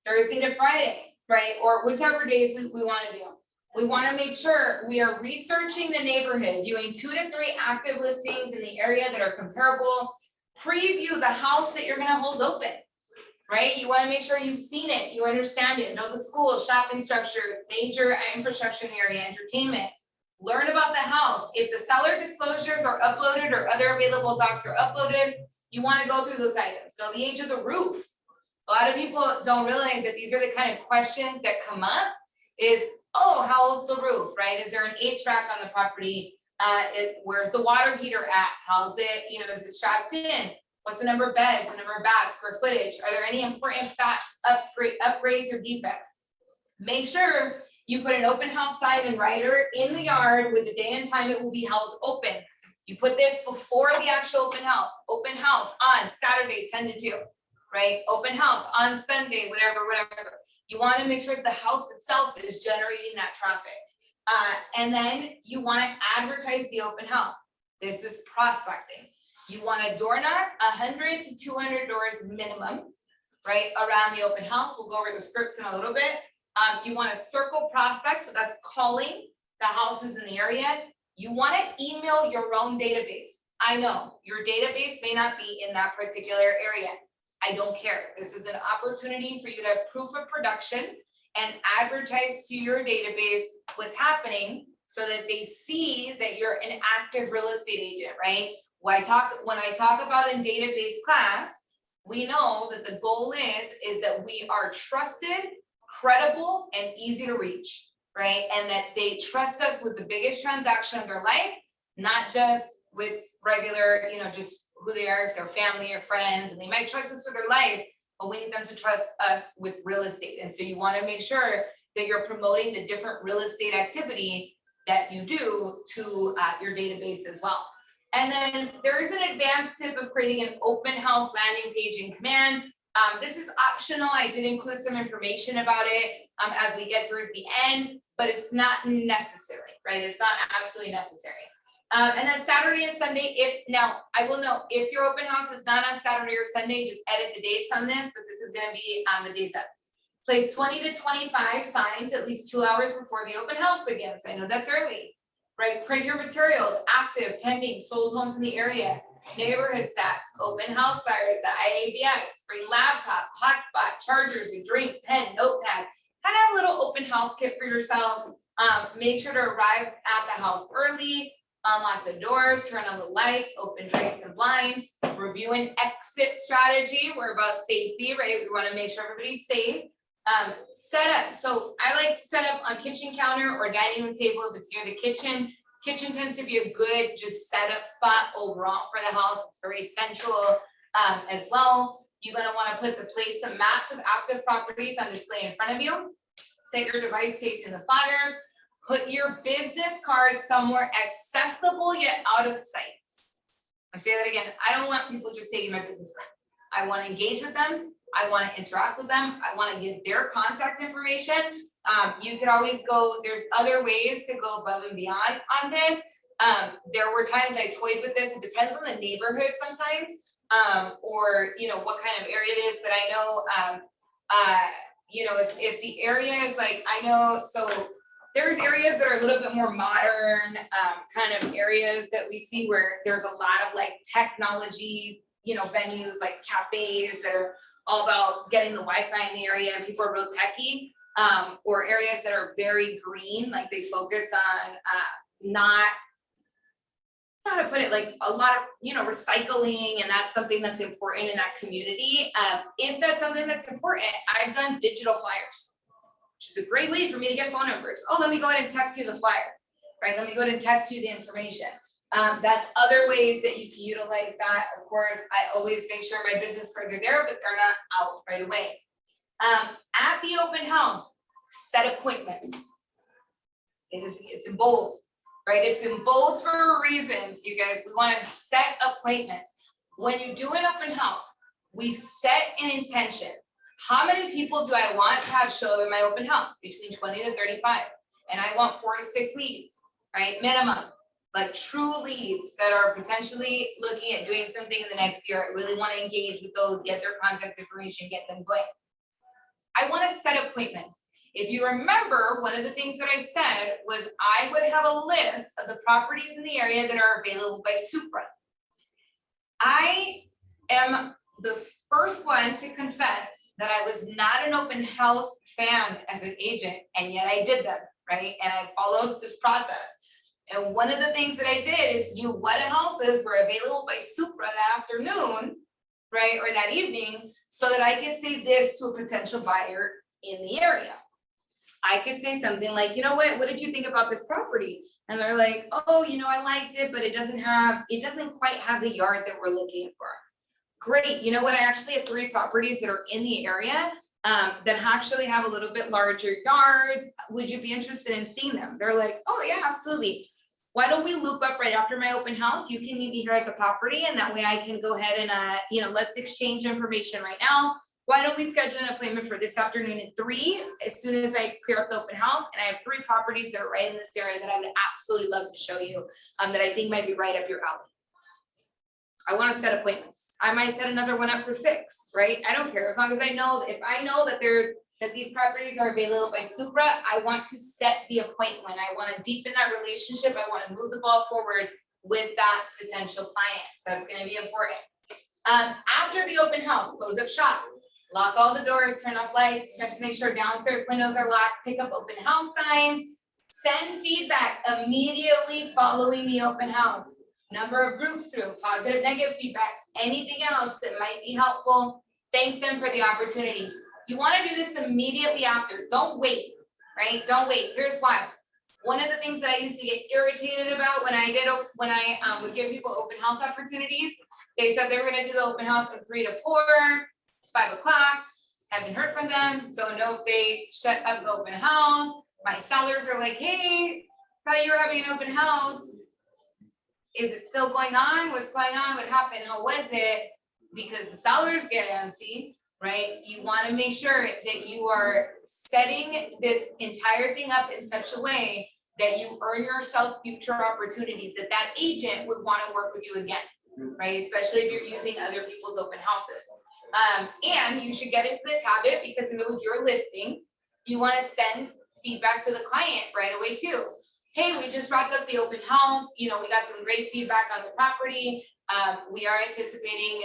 A: Thursday to Friday, right? Or whichever days we want to do. We want to make sure we are researching the neighborhood, doing 2 to 3 active listings in the area that are comparable. Preview the house that you're going to hold open, right? You want to make sure you've seen it, you understand it, know the schools, shopping structures, major infrastructure in the area, entertainment. Learn about the house. If the seller disclosures are uploaded or other available docs are uploaded, you want to go through those items. So the age of the roof. A lot of people don't realize that these are the kind of questions that come up is, oh, how old's the roof, right? Is there an HVAC on the property? Where's the water heater at? How's it, is it strapped in? What's the number of beds, the number of baths, square footage? Are there any important facts, upgrades or defects? Make sure you put an open house sign and writer in the yard with the day and time it will be held open. You put this before the actual open house on Saturday, 10 to 2, right? Open house on Sunday, whatever. You want to make sure that the house itself is generating that traffic. And then you want to advertise the open house. This is prospecting. You want to door knock 100 to 200 doors minimum, right? Around the open house. We'll go over the scripts in a little bit. You want to circle prospects, so that's calling the houses in the area. You want to email your own database. I know your database may not be in that particular area. I don't care. This is an opportunity for you to have proof of production and advertise to your database what's happening so that they see that you're an active real estate agent, right? When I talk about in database class, we know that the goal is that we are trusted, credible, and easy to reach, right? And that they trust us with the biggest transaction of their life, not just with regular, just who they are, if they're family or friends, and they might trust us with their life, but we need them to trust us with real estate. And so you want to make sure that you're promoting the different real estate activity that you do to your database as well. And then there is an advanced tip of creating an open house landing page in Command. This is optional. I did include some information about it as we get towards the end, but it's not necessary, right? It's not absolutely necessary. And then Saturday and Sunday, I will note, if your open house is not on Saturday or Sunday, just edit the dates on this, but this is going to be the days up. Place 20 to 25 signs at least 2 hours before the open house begins. I know that's early, right? Print your materials, active, pending, sold homes in the area, neighborhood stats, open house buyers, the IABS, free laptop, hotspot, chargers, a drink, pen, notepad. Kind of have a little open house kit for yourself. Make sure to arrive at the house early, unlock the doors, turn on the lights, open drapes and blinds, review an exit strategy. We're about safety, right? We want to make sure everybody's safe. Set up. So I like to set up on kitchen counter or dining room table if it's near the kitchen. Kitchen tends to be a good just setup spot overall for the house. It's very central as well. You're going to want to place the maps of active properties on display in front of you. Set your device facing the flyers. Put your business card somewhere accessible yet out of sight. I say that again. I don't want people just taking my business card. I want to engage with them. I want to interact with them. I want to give their contact information. You could always go, there's other ways to go above and beyond on this. There were times I toyed with this. It depends on the neighborhood sometimes, or, what kind of area it is. But I know, if the area is like, I know, so there's areas that are a little bit more modern, kind of areas that we see where there's a lot of like technology, venues like cafes that are all about getting the Wi-Fi in the area and people are real techie, or areas that are very green, like they focus on not how to put it, like a lot of, recycling, and that's something that's important in that community. If that's something that's important, I've done digital flyers, which is a great way for me to get phone numbers. Oh, let me go ahead and text you the flyer, right? Let me go ahead and text you the information. That's other ways that you can utilize that. Of course, I always make sure my business cards are there, but they're not out right away. At the open house, set appointments. It's in bold, right? It's in bold for a reason, you guys. We want to set appointments. When you do an open house, we set an intention. How many people do I want to have show up in my open house? Between 20 to 35. And I want 4 to 6 leads, right? Minimum. Like true leads that are potentially looking at doing something in the next year. I really want to engage with those, get their contact information, get them going. I want to set appointments. If you remember, one of the things that I said was I would have a list of the properties in the area that are available by Supra. I am the first one to confess that I was not an open house fan as an agent, and yet I did them, right? And I followed this process. And one of the things that I did is view what houses were available by Supra that afternoon, right, or that evening, so that I could say this to a potential buyer in the area. I could say something like, what did you think about this property? And they're like, oh, I liked it, but it doesn't quite have the yard that we're looking for. Great, I actually have 3 properties that are in the area that actually have a little bit larger yards. Would you be interested in seeing them? They're like, oh yeah, absolutely. Why don't we loop up right after my open house? You can meet me here at the property, and that way I can go ahead and, let's exchange information right now. Why don't we schedule an appointment for this afternoon at 3, as soon as I clear up the open house? And I have 3 properties that are right in this area that I would absolutely love to show you, that I think might be right up your alley. I want to set appointments. I might set another one up for 6, right? I don't care, as long as I know, if I know that these properties are available by Supra, I want to set the appointment. I want to deepen that relationship. I want to move the ball forward with that potential client. So it's going to be important. After the open house, close up shop, lock all the doors, turn off lights, just to make sure downstairs windows are locked, pick up open house signs, send feedback immediately following the open house. Number of groups through, positive, negative feedback, anything else that might be helpful. Thank them for the opportunity. You want to do this immediately after. Don't wait, right? Don't wait. Here's why. One of the things that I used to get irritated about when I would give people open house opportunities, they said they were going to do the open house from 3 to 4. It's 5 o'clock. Haven't heard from them. So no, if they shut up the open house. My sellers are like, hey, thought you were having an open house. Is it still going on? What's going on? What happened? How was it? Because the sellers get antsy, right? You want to make sure that you are setting this entire thing up in such a way that you earn yourself future opportunities, that agent would want to work with you again, right? Especially if you're using other people's open houses.
B: And you should get into this habit because if it was your listing, you want to send feedback to the client right away too. Hey, we just wrapped up the open house. We got some great feedback on the property. We are anticipating,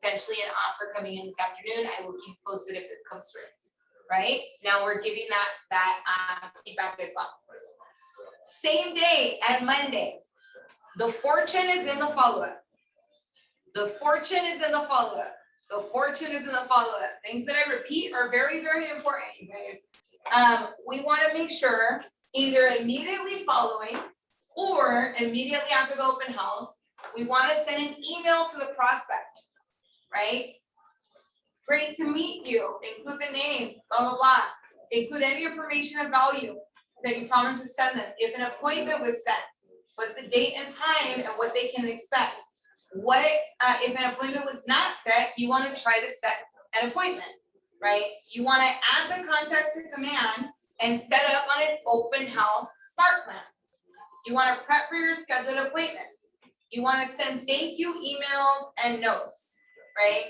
B: potentially an offer coming in this afternoon. I will keep you posted if it comes through. Right now, we're giving that feedback as well.
A: Same day and Monday. The fortune is in the follow-up. The fortune is in the follow-up. The fortune is in the follow-up. Things that I repeat are very, very important, you guys. We want to make sure either immediately following or immediately after the open house, we want to send an email to the prospect, right? Great to meet you. Include the name, blah, blah, blah. Include any information of value that you promised to send them. If an appointment was set, what's the date and time and what they can expect? What if an appointment was not set, you want to try to set an appointment, right? You want to add the context to command and set up on an open house smart plan. You want to prep for your scheduled appointments. You want to send thank you emails and notes, right?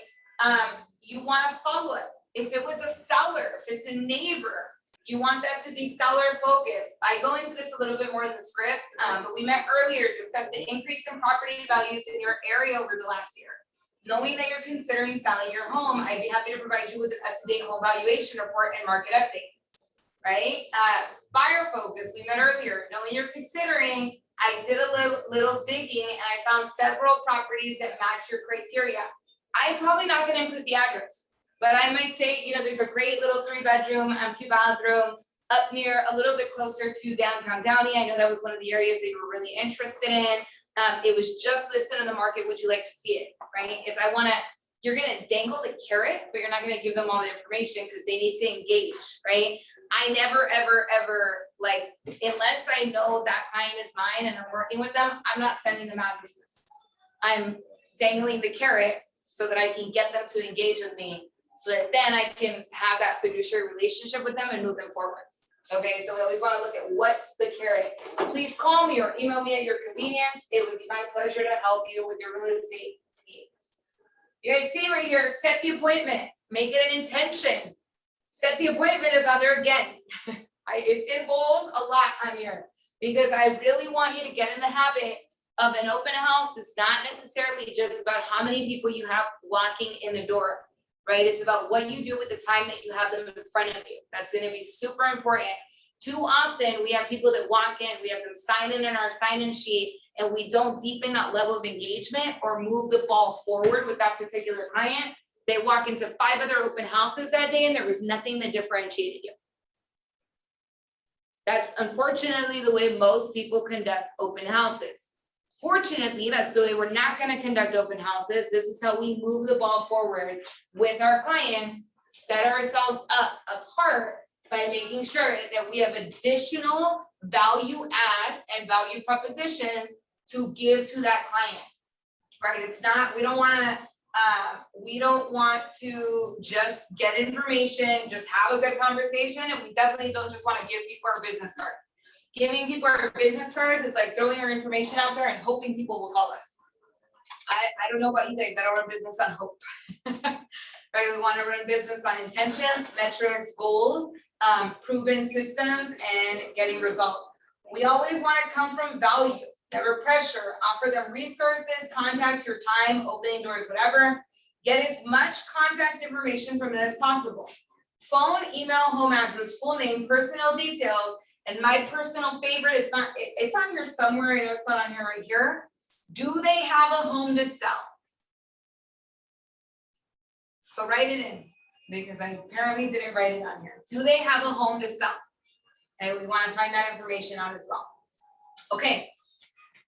A: You want to follow it. If it was a seller, if it's a neighbor, you want that to be seller focused. I go into this a little bit more in the scripts, but we met earlier, discussed the increase in property values in your area over the last year. Knowing that you're considering selling your home, I'd be happy to provide you with an up-to-date home valuation report and market update, right? Buyer focus, we met earlier. Knowing you're considering, I did a little digging and I found several properties that match your criteria. I'm probably not going to include the address, but I might say, there's a great little 3-bedroom, 2-bathroom up near a little bit closer to downtown Downey. I know that was one of the areas that you were really interested in. It was just listed in the market. Would you like to see it, right? You're going to dangle the carrot, but you're not going to give them all the information because they need to engage, right? I never, ever, ever, unless I know that client is mine and I'm working with them, I'm not sending them addresses. I'm dangling the carrot so that I can get them to engage with me, so that then I can have that fiduciary relationship with them and move them forward. Okay, so we always want to look at what's the carrot. Please call me or email me at your convenience. It would be my pleasure to help you with your real estate need. You guys see right here, set the appointment, make it an intention. Set the appointment is on there again. It's in bold a lot on here because I really want you to get in the habit of an open house. It's not necessarily just about how many people you have walking in the door, right? It's about what you do with the time that you have them in front of you. That's going to be super important. Too often we have people that walk in, we have them sign in our sign-in sheet, and we don't deepen that level of engagement or move the ball forward with that particular client. They walk into 5 other open houses that day and there was nothing that differentiated you. That's unfortunately the way most people conduct open houses. Fortunately, that's the way we're not going to conduct open houses. This is how we move the ball forward with our clients, set ourselves up apart by making sure that we have additional value adds and value propositions to give to that client. Right, it's not, we don't want to just get information, just have a good conversation, and we definitely don't just want to give people our business card. Giving people our business cards is like throwing our information out there and hoping people will call us. I don't know about you guys, I don't run business on hope. Right, we want to run business on intentions, metrics, goals, proven systems, and getting results. We always want to come from value. Never pressure, offer them resources, contacts, your time, opening doors, whatever. Get as much contact information from them as possible. Phone, email, home address, full name, personal details, and my personal favorite, it's on here somewhere, I know it's not on here right here. Do they have a home to sell? So write it in, because I apparently didn't write it on here. Do they have a home to sell? And we want to find that information out as well. Okay.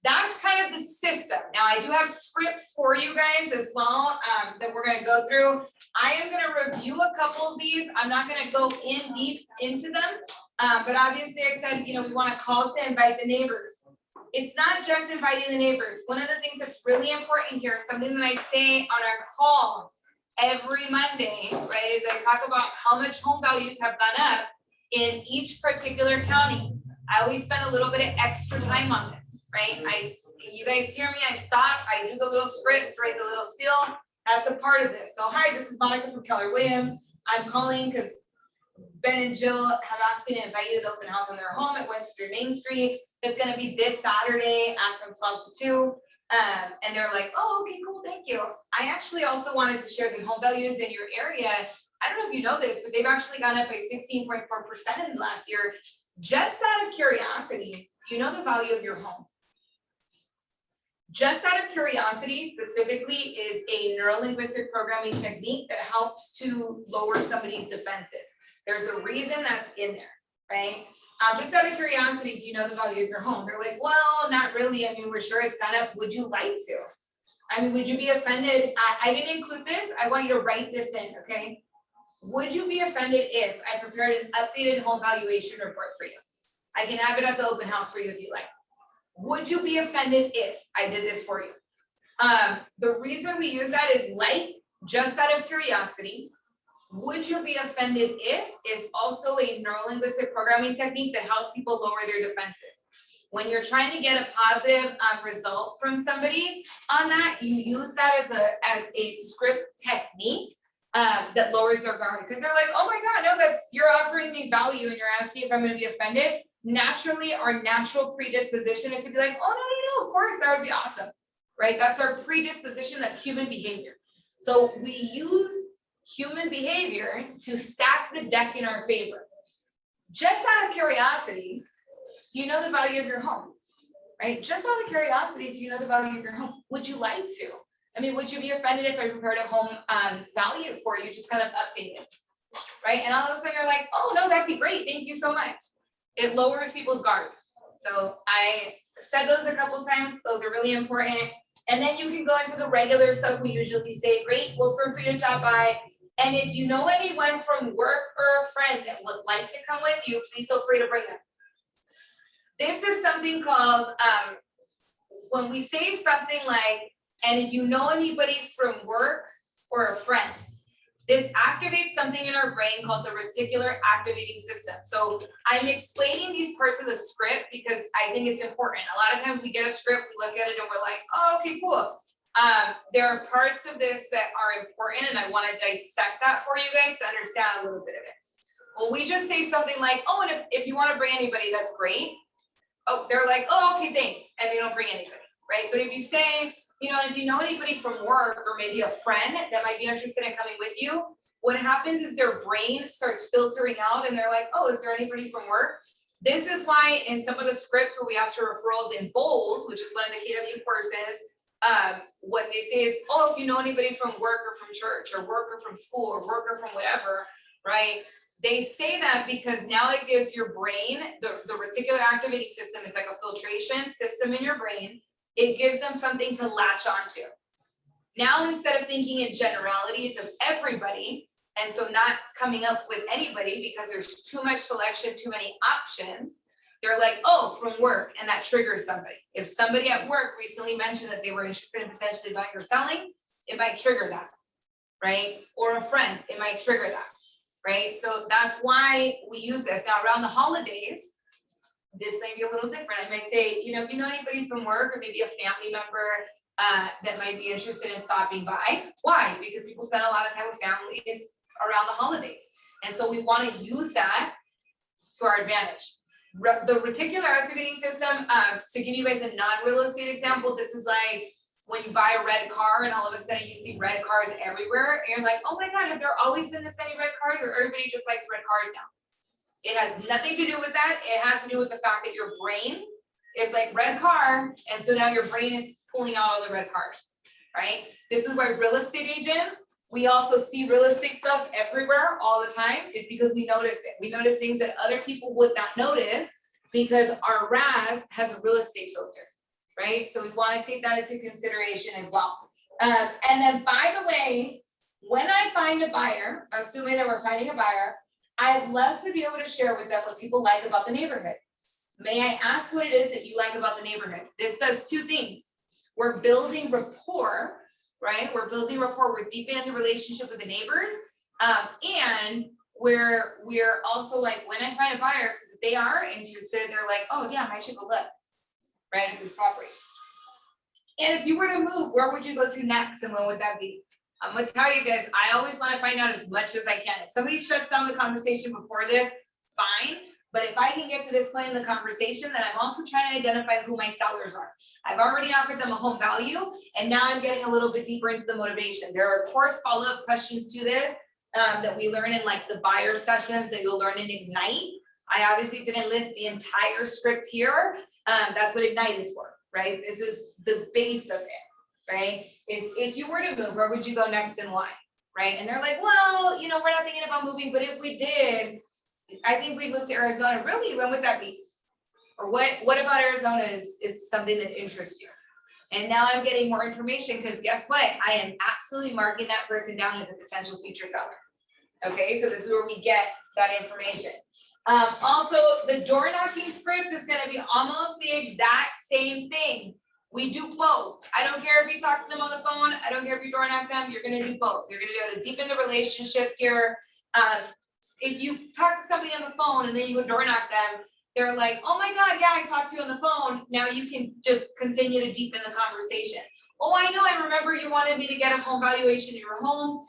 A: That's kind of the system. Now I do have scripts for you guys as well that we're going to go through. I am going to review a couple of these. I'm not going to go in deep into them, but obviously I said, we want to call to invite the neighbors. It's not just inviting the neighbors. One of the things that's really important here, something that I say on our call every Monday, right, is I talk about how much home values have gone up in each particular county. I always spend a little bit of extra time on this. Right, you guys hear me, I stop, I do the little script, write the little spiel, That's a part of this. So hi, this is Monica from Keller Williams. I'm calling because Ben and Jill have asked me to invite you to the open house on their home at 163 Main Street. It's gonna be this Saturday from 12 to 2. And they're like, oh, okay, cool, thank you. I actually also wanted to share the home values in your area. I don't know if you know this, but they've actually gone up by 16.4% in the last year. Just out of curiosity, do you know the value of your home? Just out of curiosity specifically is a neurolinguistic programming technique that helps to lower somebody's defenses. There's a reason that's in there, right? Just out of curiosity, do you know the value of your home? They're like, well, not really. I mean, we're sure it's done up. Would you like to? I mean, would you be offended? I didn't include this. I want you to write this in, okay? Would you be offended if I prepared an updated home valuation report for you? I can have it at the open house for you if you like. Would you be offended if I did this for you? The reason we use that is like, just out of curiosity. Would you be offended if is also a neurolinguistic programming technique that helps people lower their defenses. When you're trying to get a positive result from somebody on that, you use that as a script technique that lowers their guard, because they're like, oh my God, no, you're offering me value and you're asking if I'm going to be offended. Naturally, our natural predisposition is to be like, oh, no, of course, that would be awesome, right? That's our predisposition, that's human behavior. So we use human behavior to stack the deck in our favor. Just out of curiosity, do you know the value of your home, right? Just out of curiosity, do you know the value of your home? Would you like to? I mean, would you be offended if I prepared a home value for you, just kind of updated, right? And all of a sudden you're like, oh no, that'd be great, thank you so much. It lowers people's guard. So I said those a couple times, those are really important. And then you can go into the regular stuff we usually say, great, well, feel free to drop by. And if you know anyone from work or a friend that would like to come with you, please feel free to bring them. This is something called, when we say something like, and if you know anybody from work or a friend, this activates something in our brain called the reticular activating system. So I'm explaining these parts of the script because I think it's important. A lot of times we get a script, we look at it and we're like, oh, okay, cool. There are parts of this that are important and I want to dissect that for you guys to understand a little bit of it. When we just say something like, oh, and if you want to bring anybody, that's great. Oh, they're like, oh, okay, thanks. And they don't bring anybody, right? But if you say, you know, if you know anybody from work or maybe a friend that might be interested in coming with you, what happens is their brain starts filtering out and they're like, oh, is there anybody from work? This is why in some of the scripts where we ask for referrals in bold, which is one of the KW courses, what they say is, oh, if you know anybody from work or from church or work or from school or work or from whatever, right? They say that because now it gives your brain, the reticular activating system is like a filtration system in your brain. It gives them something to latch onto. Now, instead of thinking in generalities of everybody, and so not coming up with anybody because there's too much selection, too many options, they're like, oh, from work, and that triggers somebody. If somebody at work recently mentioned that they were interested in potentially buying or selling, it might trigger that, right? Or a friend, it might trigger that, right? So that's why we use this. Now, around the holidays, this may be a little different. I might say, you know, if you know anybody from work or maybe a family member that might be interested in stopping by. Why? Because people spend a lot of time with families around the holidays. And so we want to use that to our advantage. The reticular activating system, to give you guys a non-real estate example, this is like when you buy a red car and all of a sudden you see red cars everywhere. And you're like, oh my God, have there always been this many red cars, or everybody just likes red cars now? It has nothing to do with that. It has to do with the fact that your brain is like red car. And so now your brain is pulling out all the red cars, right? This is why real estate agents, we also see real estate stuff everywhere all the time, is because we notice it. We notice things that other people would not notice because our RAS has a real estate filter, right? So we want to take that into consideration as well. And then, by the way, when I find a buyer, assuming that we're finding a buyer, I'd love to be able to share with them what people like about the neighborhood. May I ask what it is that you like about the neighborhood? This does two things. We're building rapport, right? We're building rapport. We're deepening the relationship with the neighbors. And we're also like, when I find a buyer, because if they are interested, they're like, oh yeah, I should go look, right, at this property. And if you were to move, where would you go to next, and when would that be? I'm gonna tell you guys, I always wanna find out as much as I can. If somebody shuts down the conversation before this, fine. But if I can get to this point in the conversation, then I'm also trying to identify who my sellers are. I've already offered them a home value, and now I'm getting a little bit deeper into the motivation. There are of course follow-up questions to this that we learn in like the buyer sessions that you'll learn in Ignite. I obviously didn't list the entire script here. That's what Ignite is for, right? This is the base of it, right? If you were to move, where would you go next and why, right? And they're like, well, you know, we're not thinking about moving, but if we did, I think we'd move to Arizona. Really, when would that be? Or what about Arizona is something that interests you? And now I'm getting more information because guess what? I am absolutely marking that person down as a potential future seller. Okay, so this is where we get that information. Also, the door knocking script is gonna be almost the exact same thing. We do both. I don't care if you talk to them on the phone. I don't care if you door knock them. You're gonna do both. You're gonna be able to deepen the relationship here. If you talk to somebody on the phone and then you go door knock them, they're like, oh my God, yeah, I talked to you on the phone. Now you can just continue to deepen the conversation. Oh, I know, I remember you wanted me to get a home valuation in your home.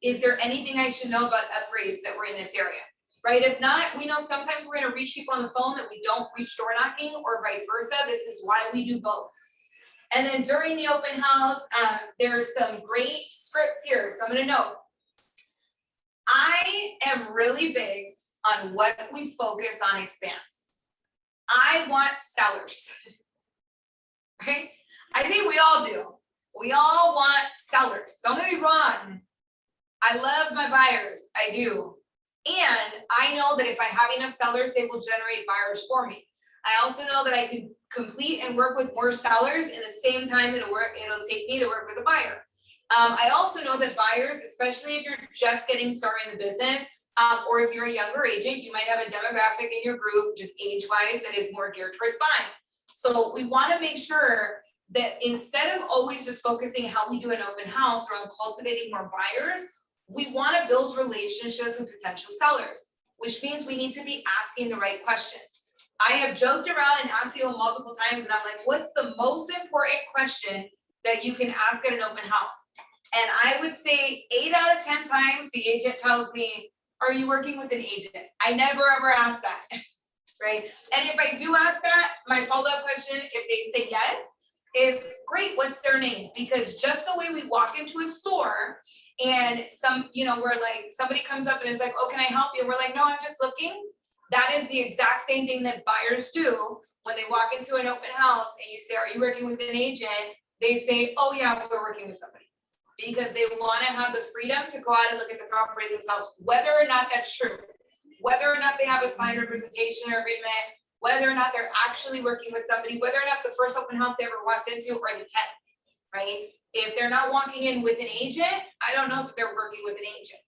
A: Is there anything I should know about upgrades that were in this area? Right? If not, we know sometimes we're gonna reach people on the phone that we don't reach door knocking or vice versa. This is why we do both. And then during the open house, there's some great scripts here. So I'm gonna note, I am really big on what we focus on expands. I want sellers, right? I think we all do. We all want sellers. Don't get me wrong. I love my buyers, I do. And I know that if I have enough sellers, they will generate buyers for me. I also know that I can complete and work with more sellers in the same time it'll take me to work with a buyer. I also know that buyers, especially if you're just getting started in the business, or if you're a younger agent, you might have a demographic in your group, just age-wise, that is more geared towards buying. So we want to make sure that instead of always just focusing how we do an open house around cultivating more buyers, we want to build relationships with potential sellers, which means we need to be asking the right questions. I have joked around and asked you multiple times, and I'm like, what's the most important question that you can ask at an open house? And I would say 8 out of 10 times the agent tells me, are you working with an agent? I never ever ask that, right? And if I do ask that, my follow-up question, if they say yes, is great, what's their name? Because just the way we walk into a store and we're like, somebody comes up and is like, oh, can I help you? We're like, no, I'm just looking. That is the exact same thing that buyers do when they walk into an open house and you say, are you working with an agent? They say, oh yeah, we're working with somebody. Because they want to have the freedom to go out and look at the property themselves, whether or not that's true, whether or not they have a signed representation agreement, whether or not they're actually working with somebody, whether or not the first open house they ever walked into or the 10th, right? If they're not walking in with an agent, I don't know that they're working with an agent.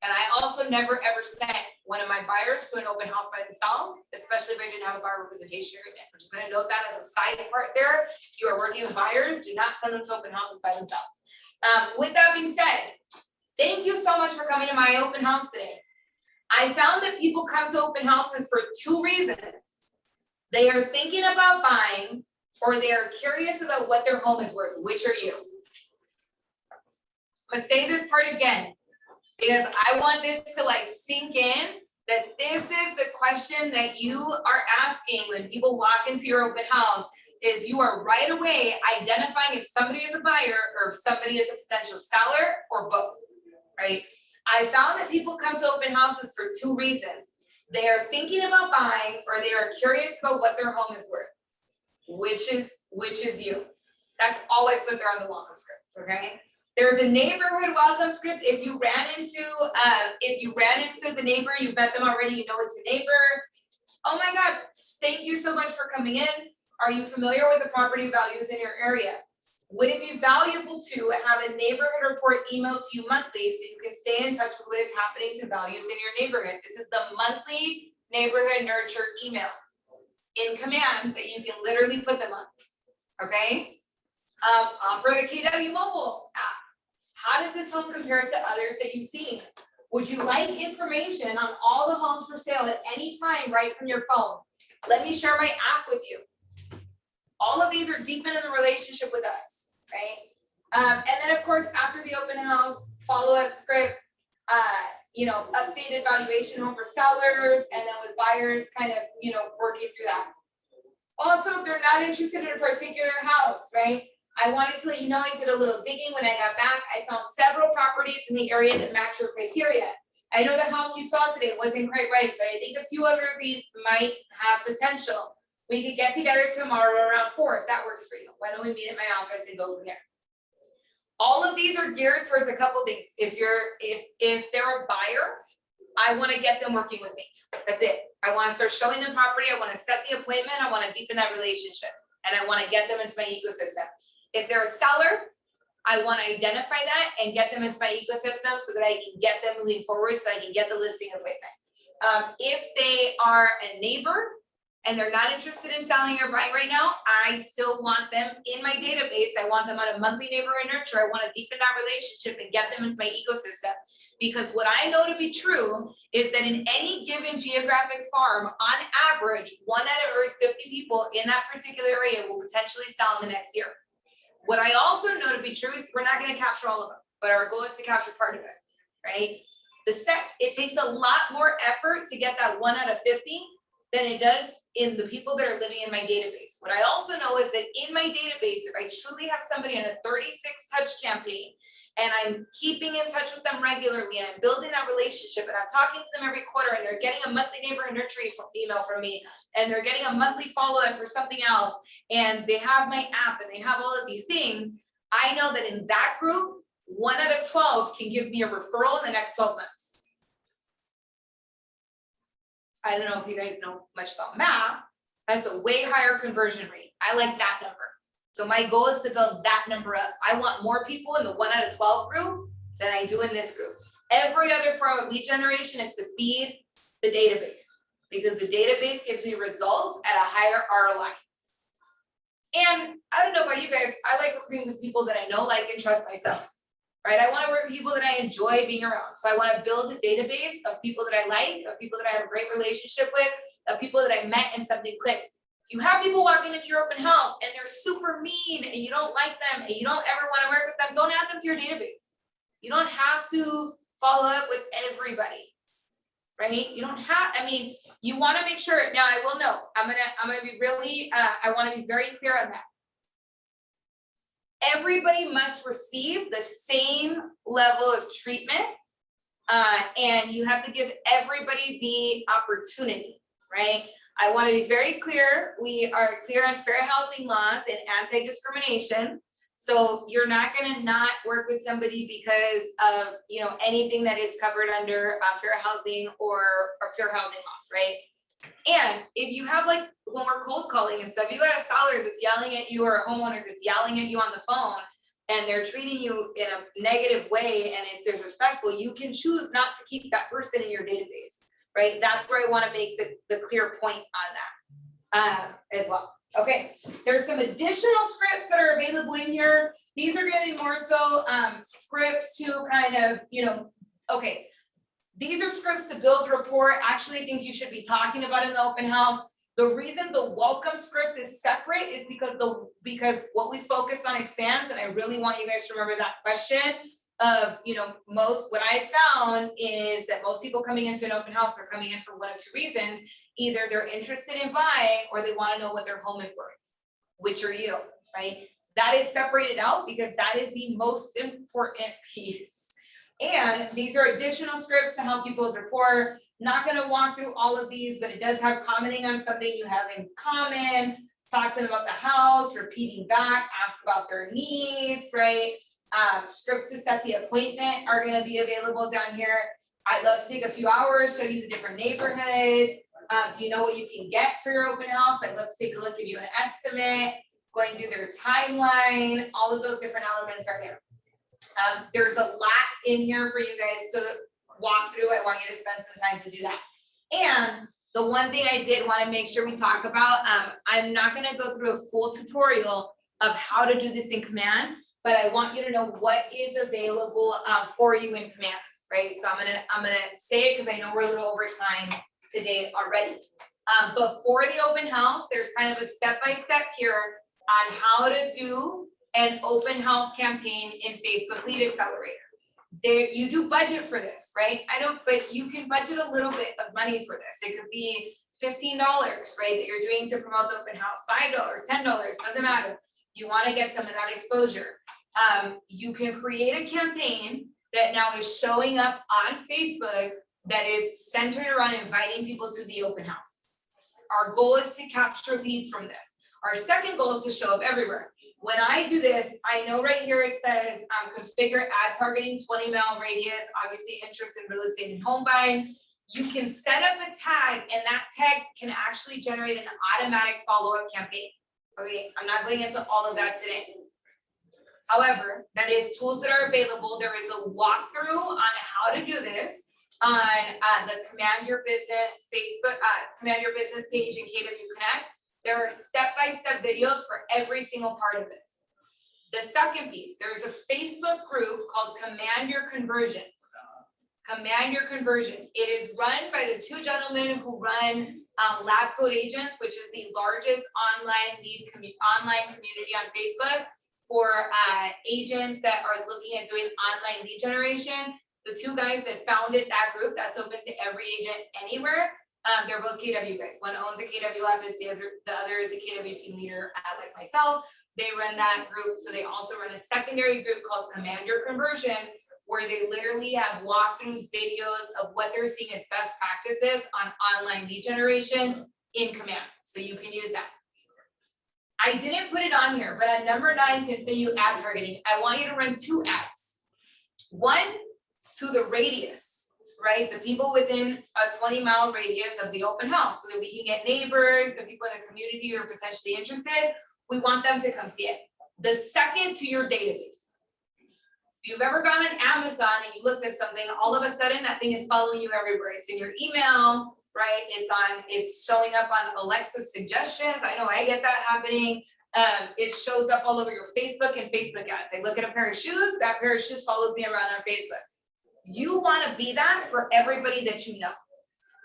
A: And I also never ever sent one of my buyers to an open house by themselves, especially if I didn't have a buyer representation agreement. I'm just going to note that as a side part there. If you are working with buyers, do not send them to open houses by themselves. With that being said, thank you so much for coming to my open house today. I found that people come to open houses for 2 reasons. They are thinking about buying, or they are curious about what their home is worth. Which are you? I'm gonna say this part again, because I want this to like sink in, that this is the question that you are asking when people walk into your open house. Is you are right away identifying if somebody is a buyer or if somebody is a potential seller or both, right? I found that people come to open houses for 2 reasons. They are thinking about buying, or they are curious about what their home is worth. Which is you. That's all I put there on the welcome script, okay? There's a neighborhood welcome script. If you ran into the neighbor, you've met them already, you know it's a neighbor. Oh my God, thank you so much for coming in. Are you familiar with the property values in your area? Would it be valuable to have a neighborhood report emailed to you monthly so you can stay in touch with what is happening to values in your neighborhood? This is the monthly neighborhood nurture email in command that you can literally put them on, okay? For the KW mobile app, how does this home compare to others that you've seen? Would you like information on all the homes for sale at any time right from your phone? Let me share my app with you. All of these are deepening the relationship with us, right? And then of course, after the open house, follow-up script, updated valuation home for sellers, and then with buyers kind of, working through that. Also, if they're not interested in a particular house, right? I wanted to let you know I did a little digging when I got back. I found several properties in the area that match your criteria. I know the house you saw today wasn't quite right, but I think a few other of these might have potential. We could get together tomorrow around 4 if that works for you. Why don't we meet at my office and go from there? All of these are geared towards a couple things. If they're a buyer, I want to get them working with me. That's it. I want to start showing them property. I want to set the appointment. I want to deepen that relationship, and I want to get them into my ecosystem. If they're a seller, I want to identify that and get them into my ecosystem so that I can get them moving forward, so I can get the listing appointment. If they are a neighbor and they're not interested in selling or buying right now, I still want them in my database. I want them on a monthly neighborhood nurture. I want to deepen that relationship and get them into my ecosystem. Because what I know to be true is that in any given geographic farm, on average, 1 out of every 50 people in that particular area will potentially sell in the next year. What I also know to be true is we're not going to capture all of them, but our goal is to capture part of it, right? It takes a lot more effort to get that 1 out of 50 than it does in the people that are living in my database. What I also know is that in my database, if I truly have somebody in a 36 touch campaign, and I'm keeping in touch with them regularly, and I'm building that relationship, and I'm talking to them every quarter, and they're getting a monthly neighborhood nurturing email from me, and they're getting a monthly follow-up for something else, and they have my app, and they have all of these things, I know that in that group, 1 out of 12 can give me a referral in the next 12 months. I don't know if you guys know much about math. That's a way higher conversion rate. I like that number. So my goal is to build that number up. I want more people in the 1 out of 12 group than I do in this group. Every other form of lead generation is to feed the database, because the database gives me results at a higher ROI. And I don't know about you guys, I like working with people that I know, like, and trust myself, right? I want to work with people that I enjoy being around. So I want to build a database of people that I like, of people that I have a great relationship with, of people that I met and something clicked. If you have people walking into your open house and they're super mean and you don't like them and you don't ever want to work with them, don't add them to your database. You don't have to follow up with everybody, right? You don't have, you want to make sure. Now I will know, I'm gonna be really, I want to be very clear on that. Everybody must receive the same level of treatment, and you have to give everybody the opportunity, right? I want to be very clear. We are clear on fair housing laws and anti-discrimination. So you're not going to not work with somebody because of, anything that is covered under fair housing or fair housing laws, right? And if you have, like, when we're cold calling and stuff, you got a seller that's yelling at you or a homeowner that's yelling at you on the phone and they're treating you in a negative way and it's disrespectful, you can choose not to keep that person in your database. Right, that's where I want to make the clear point on that as well. Okay, there's some additional scripts that are available in here. These are going to be more so scripts to kind of, okay, these are scripts to build rapport, actually things you should be talking about in the open house. The reason the welcome script is separate is because what we focus on expands, and I really want you guys to remember that question. Of what I found is that most people coming into an open house are coming in for 1 of 2 reasons. Either they're interested in buying or they want to know what their home is worth. Which are you, right? That is separated out because that is the most important piece. And these are additional scripts to help you build rapport. Not going to walk through all of these, but it does have commenting on something you have in common, talk to them about the house, repeating back, ask about their needs, right? Scripts to set the appointment are going to be available down here. I'd love to take a few hours, show you the different neighborhoods. Do you know what you can get for your open house? I'd love to take a look, give you an estimate, going through their timeline. All of those different elements are here. There's a lot in here for you guys to walk through. I want you to spend some time to do that. And the one thing I did want to make sure we talk about, I'm not going to go through a full tutorial of how to do this in Command, but I want you to know what is available for you in Command, right? So I'm gonna say it because I know we're a little over time today already. But for the open house, there's kind of a step-by-step here on how to do an open house campaign in Facebook Lead Accelerator. There, you do budget for this, right? I don't, but you can budget a little bit of money for this. It could be $15, right, that you're doing to promote the open house, $5, $10, doesn't matter. You wanna get some of that exposure. You can create a campaign that now is showing up on Facebook that is centered around inviting people to the open house. Our goal is to capture leads from this. Our second goal is to show up everywhere. When I do this, I know right here it says configure ad targeting 20-mile radius, obviously interest in real estate and home buying. You can set up a tag and that tag can actually generate an automatic follow-up campaign. Okay, I'm not going into all of that today. However, that is tools that are available. There is a walkthrough on how to do this on the Command Your Business Facebook, Command Your Business page in KW Connect. There are step-by-step videos for every single part of this. The second piece, there's a Facebook group called Command Your Conversion. Command Your Conversion. It is run by the two gentlemen who run Lab Code Agents, which is the largest online community on Facebook for agents that are looking at doing online lead generation. The two guys that founded that group, that's open to every agent anywhere. They're both KW guys. One owns a KW office, the other is a KW team leader like myself. They run that group. So they also run a secondary group called Command Your Conversion, where they literally have walkthroughs, videos of what they're seeing as best practices on online lead generation in Command. So you can use that. I didn't put it on here, but at number 9, continue ad targeting. I want you to run 2 ads. One to the radius, right? The people within a 20-mile radius of the open house, so that we can get neighbors, the people in the community who are potentially interested. We want them to come see it. The second to your database. If you've ever gone on Amazon and you looked at something, all of a sudden that thing is following you everywhere. It's in your email, right? It's showing up on Alexa suggestions. I know I get that happening. It shows up all over your Facebook and Facebook ads. I look at a pair of shoes, that pair of shoes follows me around on Facebook. You want to be that for everybody that you know,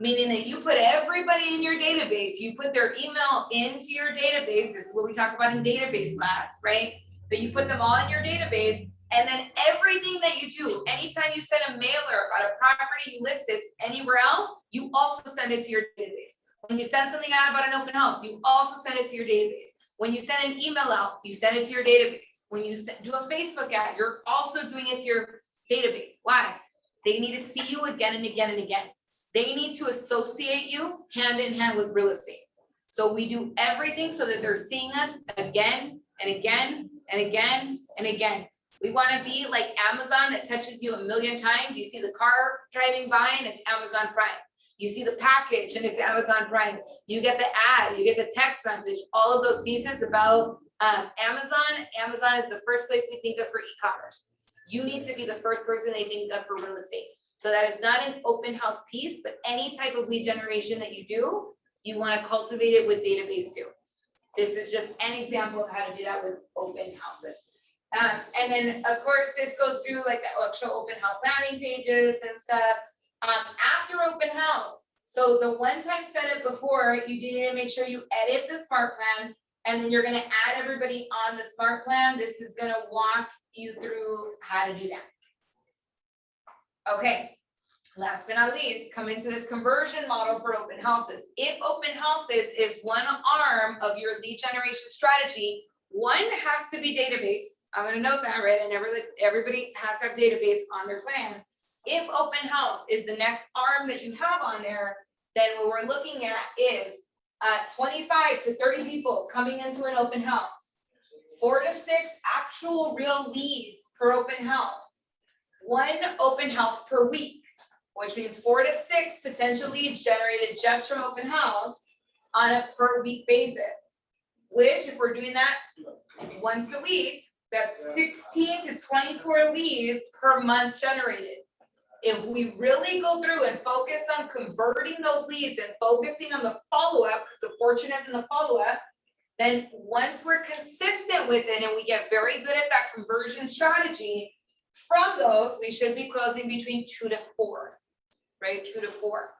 A: meaning that you put everybody in your database, you put their email into your database. This is what we talked about in database class, right? That you put them all in your database, and then everything that you do, anytime you send a mailer about a property you list it's anywhere else, you also send it to your database. When you send something out about an open house, you also send it to your database. When you send an email out, you send it to your database. When you do a Facebook ad, you're also doing it to your database. Why? They need to see you again and again and again. They need to associate you hand in hand with real estate. So we do everything so that they're seeing us again and again and again and again. We want to be like Amazon that touches you 1,000,000 times. You see the car driving by and it's Amazon Prime. You see the package and it's Amazon Prime. You get the ad, you get the text message, all of those pieces about Amazon. Amazon is the first place we think of for e-commerce. You need to be the first person they think of for real estate. So that is not an open house piece, but any type of lead generation that you do, you want to cultivate it with database too. This is just an example of how to do that with open houses. And then of course this goes through like the actual open house landing pages and stuff. After open house, so the one-time setup before, you do need to make sure you edit the smart plan, and then you're going to add everybody on the smart plan. This is going to walk you through how to do that. Okay, last but not least, come into this conversion model for open houses. If open houses is one arm of your lead generation strategy, one has to be database. I'm going to note that, right? And everybody has to have database on their plan. If open house is the next arm that you have on there, then what we're looking at is 25 to 30 people coming into an open house, 4 to 6 actual real leads per open house, 1 open house per week, which means 4 to 6 potential leads generated just from open house on a per week basis, which if we're doing that once a week, that's 16 to 24 leads per month generated. If we really go through and focus on converting those leads and focusing on the follow-up, because the fortune is in the follow-up, then once we're consistent with it and we get very good at that conversion strategy, from those, we should be closing between 2 to 4, right? 2 to 4.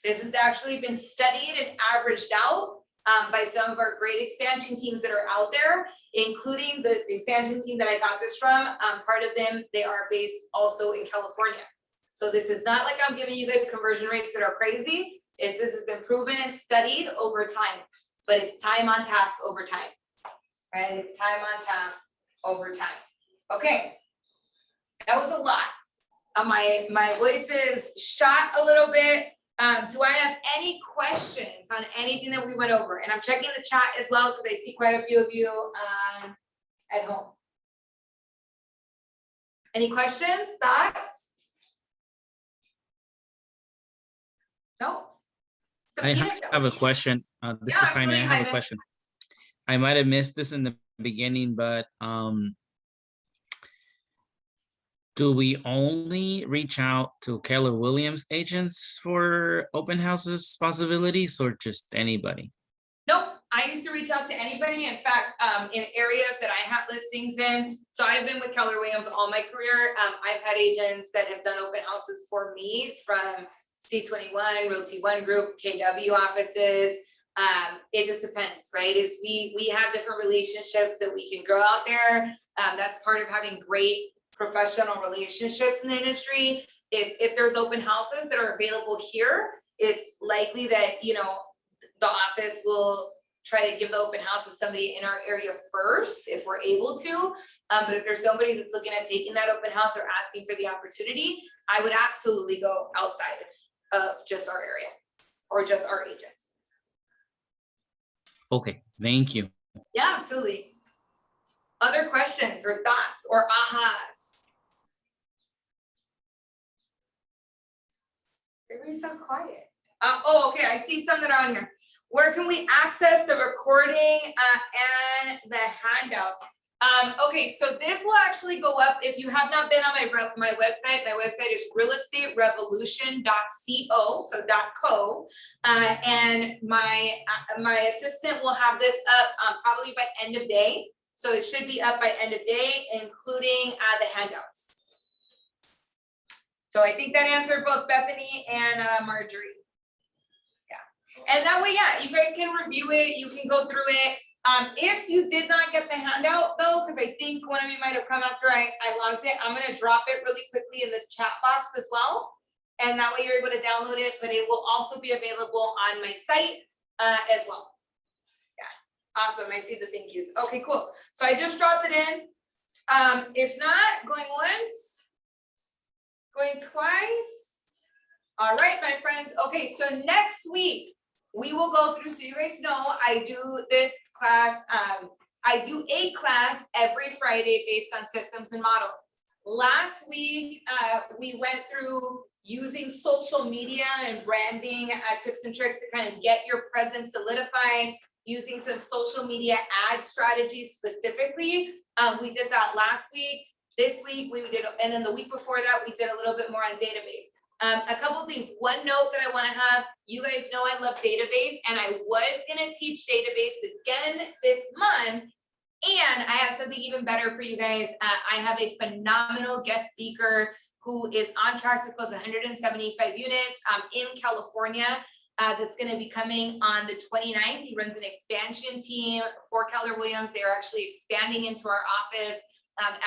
A: This has actually been studied and averaged out by some of our great expansion teams that are out there, including the expansion team that I got this from. Part of them, they are based also in California. So this is not like I'm giving you guys conversion rates that are crazy. This has been proven and studied over time, but it's time on task over time. Right? It's time on task over time. Okay. That was a lot. My voice is shot a little bit. Do I have any questions on anything that we went over? And I'm checking the chat as well because I see quite a few of you at home. Any questions, thoughts? No?
C: I have a question. This is Jaime. I have a question. I might have missed this in the beginning, but do we only reach out to Keller Williams agents for open houses possibilities or just anybody?
A: Nope, I used to reach out to anybody. In fact, in areas that I had listings in. So I've been with Keller Williams all my career. I've had agents that have done open houses for me from C21, Realty One Group, KW offices. It just depends, right? We have different relationships that we can grow out there. That's part of having great professional relationships in the industry. If there's open houses that are available here, it's likely that, you know, the office will try to give the open house to somebody in our area first, if we're able to. But if there's somebody that's looking at taking that open house or asking for the opportunity, I would absolutely go outside of just our area or just our agents.
C: Okay, thank you.
A: Yeah, absolutely. Other questions or thoughts or ahas? Everybody's so quiet. Oh, okay, I see some that are on here. Where can we access the recording and the handouts? Okay, so this will actually go up if you have not been on my website. My website is realestaterevolution.co, so .co, and my assistant will have this up probably by end of day. So it should be up by end of day, including the handouts. So I think that answered both Bethany and Marjorie. Yeah, and that way, yeah, you guys can review it. You can go through it. If you did not get the handout though, because I think one of you might have come after I logged it, I'm gonna drop it really quickly in the chat box as well. And that way you're able to download it, but it will also be available on my site as well. Yeah, awesome, I see the thank yous. Okay, cool. So I just dropped it in. If not, going once, going twice. All right, my friends. Okay, so next week, we will go through, so you guys know, I do this class, I do a class every Friday based on systems and models. Last week, we went through using social media and branding tips and tricks to kind of get your presence solidified, using some social media ad strategies specifically. We did that last week. This week we did, and then the week before that, we did a little bit more on database. A couple of things. One note that I want to have, you guys know I love database, and I was going to teach database again this month. And I have something even better for you guys. I have a phenomenal guest speaker who is on track to close 175 units in California. That's going to be coming on the 29th. He runs an expansion team for Keller Williams. They're actually expanding into our office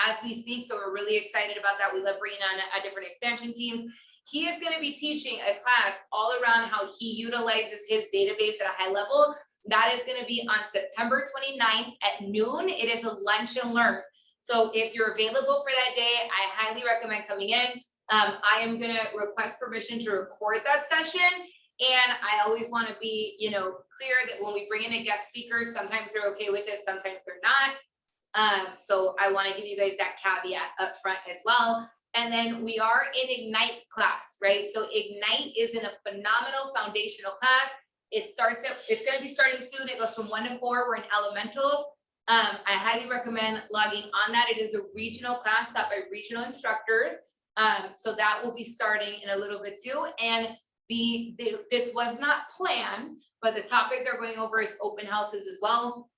A: as we speak. So we're really excited about that. We love bringing on different expansion teams. He is going to be teaching a class all around how he utilizes his database at a high level. That is going to be on September 29th at noon. It is a lunch and learn. So if you're available for that day, I highly recommend coming in. I am going to request permission to record that session. And I always want to be, you know, clear that when we bring in a guest speaker, sometimes they're okay with it, sometimes they're not. So I want to give you guys that caveat up front as well. And then we are in Ignite class, right? So Ignite is in a phenomenal foundational class. It's going to be starting soon. It goes from 1 to 4. We're in elementals. I highly recommend logging on that. It is a regional class taught by regional instructors. So that will be starting in a little bit too. And this was not planned, but the topic they're going over is open houses as well.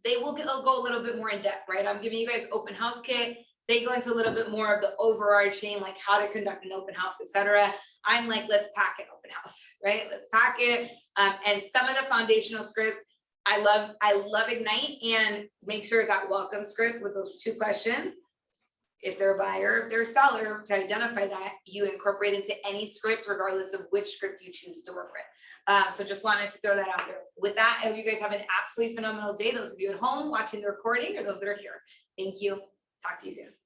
A: They will go a little bit more in depth, right? I'm giving you guys open house kit. They go into a little bit more of the overarching, like how to conduct an open house, etc. I'm like, let's pack an open house, right? Let's pack it. And some of the foundational scripts, I love Ignite, and make sure that welcome script with those 2 questions. If they're a buyer, if they're a seller, to identify that, you incorporate into any script regardless of which script you choose to work with. So just wanted to throw that out there. With that, I hope you guys have an absolutely phenomenal day. Those of you at home watching the recording or those that are here. Thank you. Talk to you soon.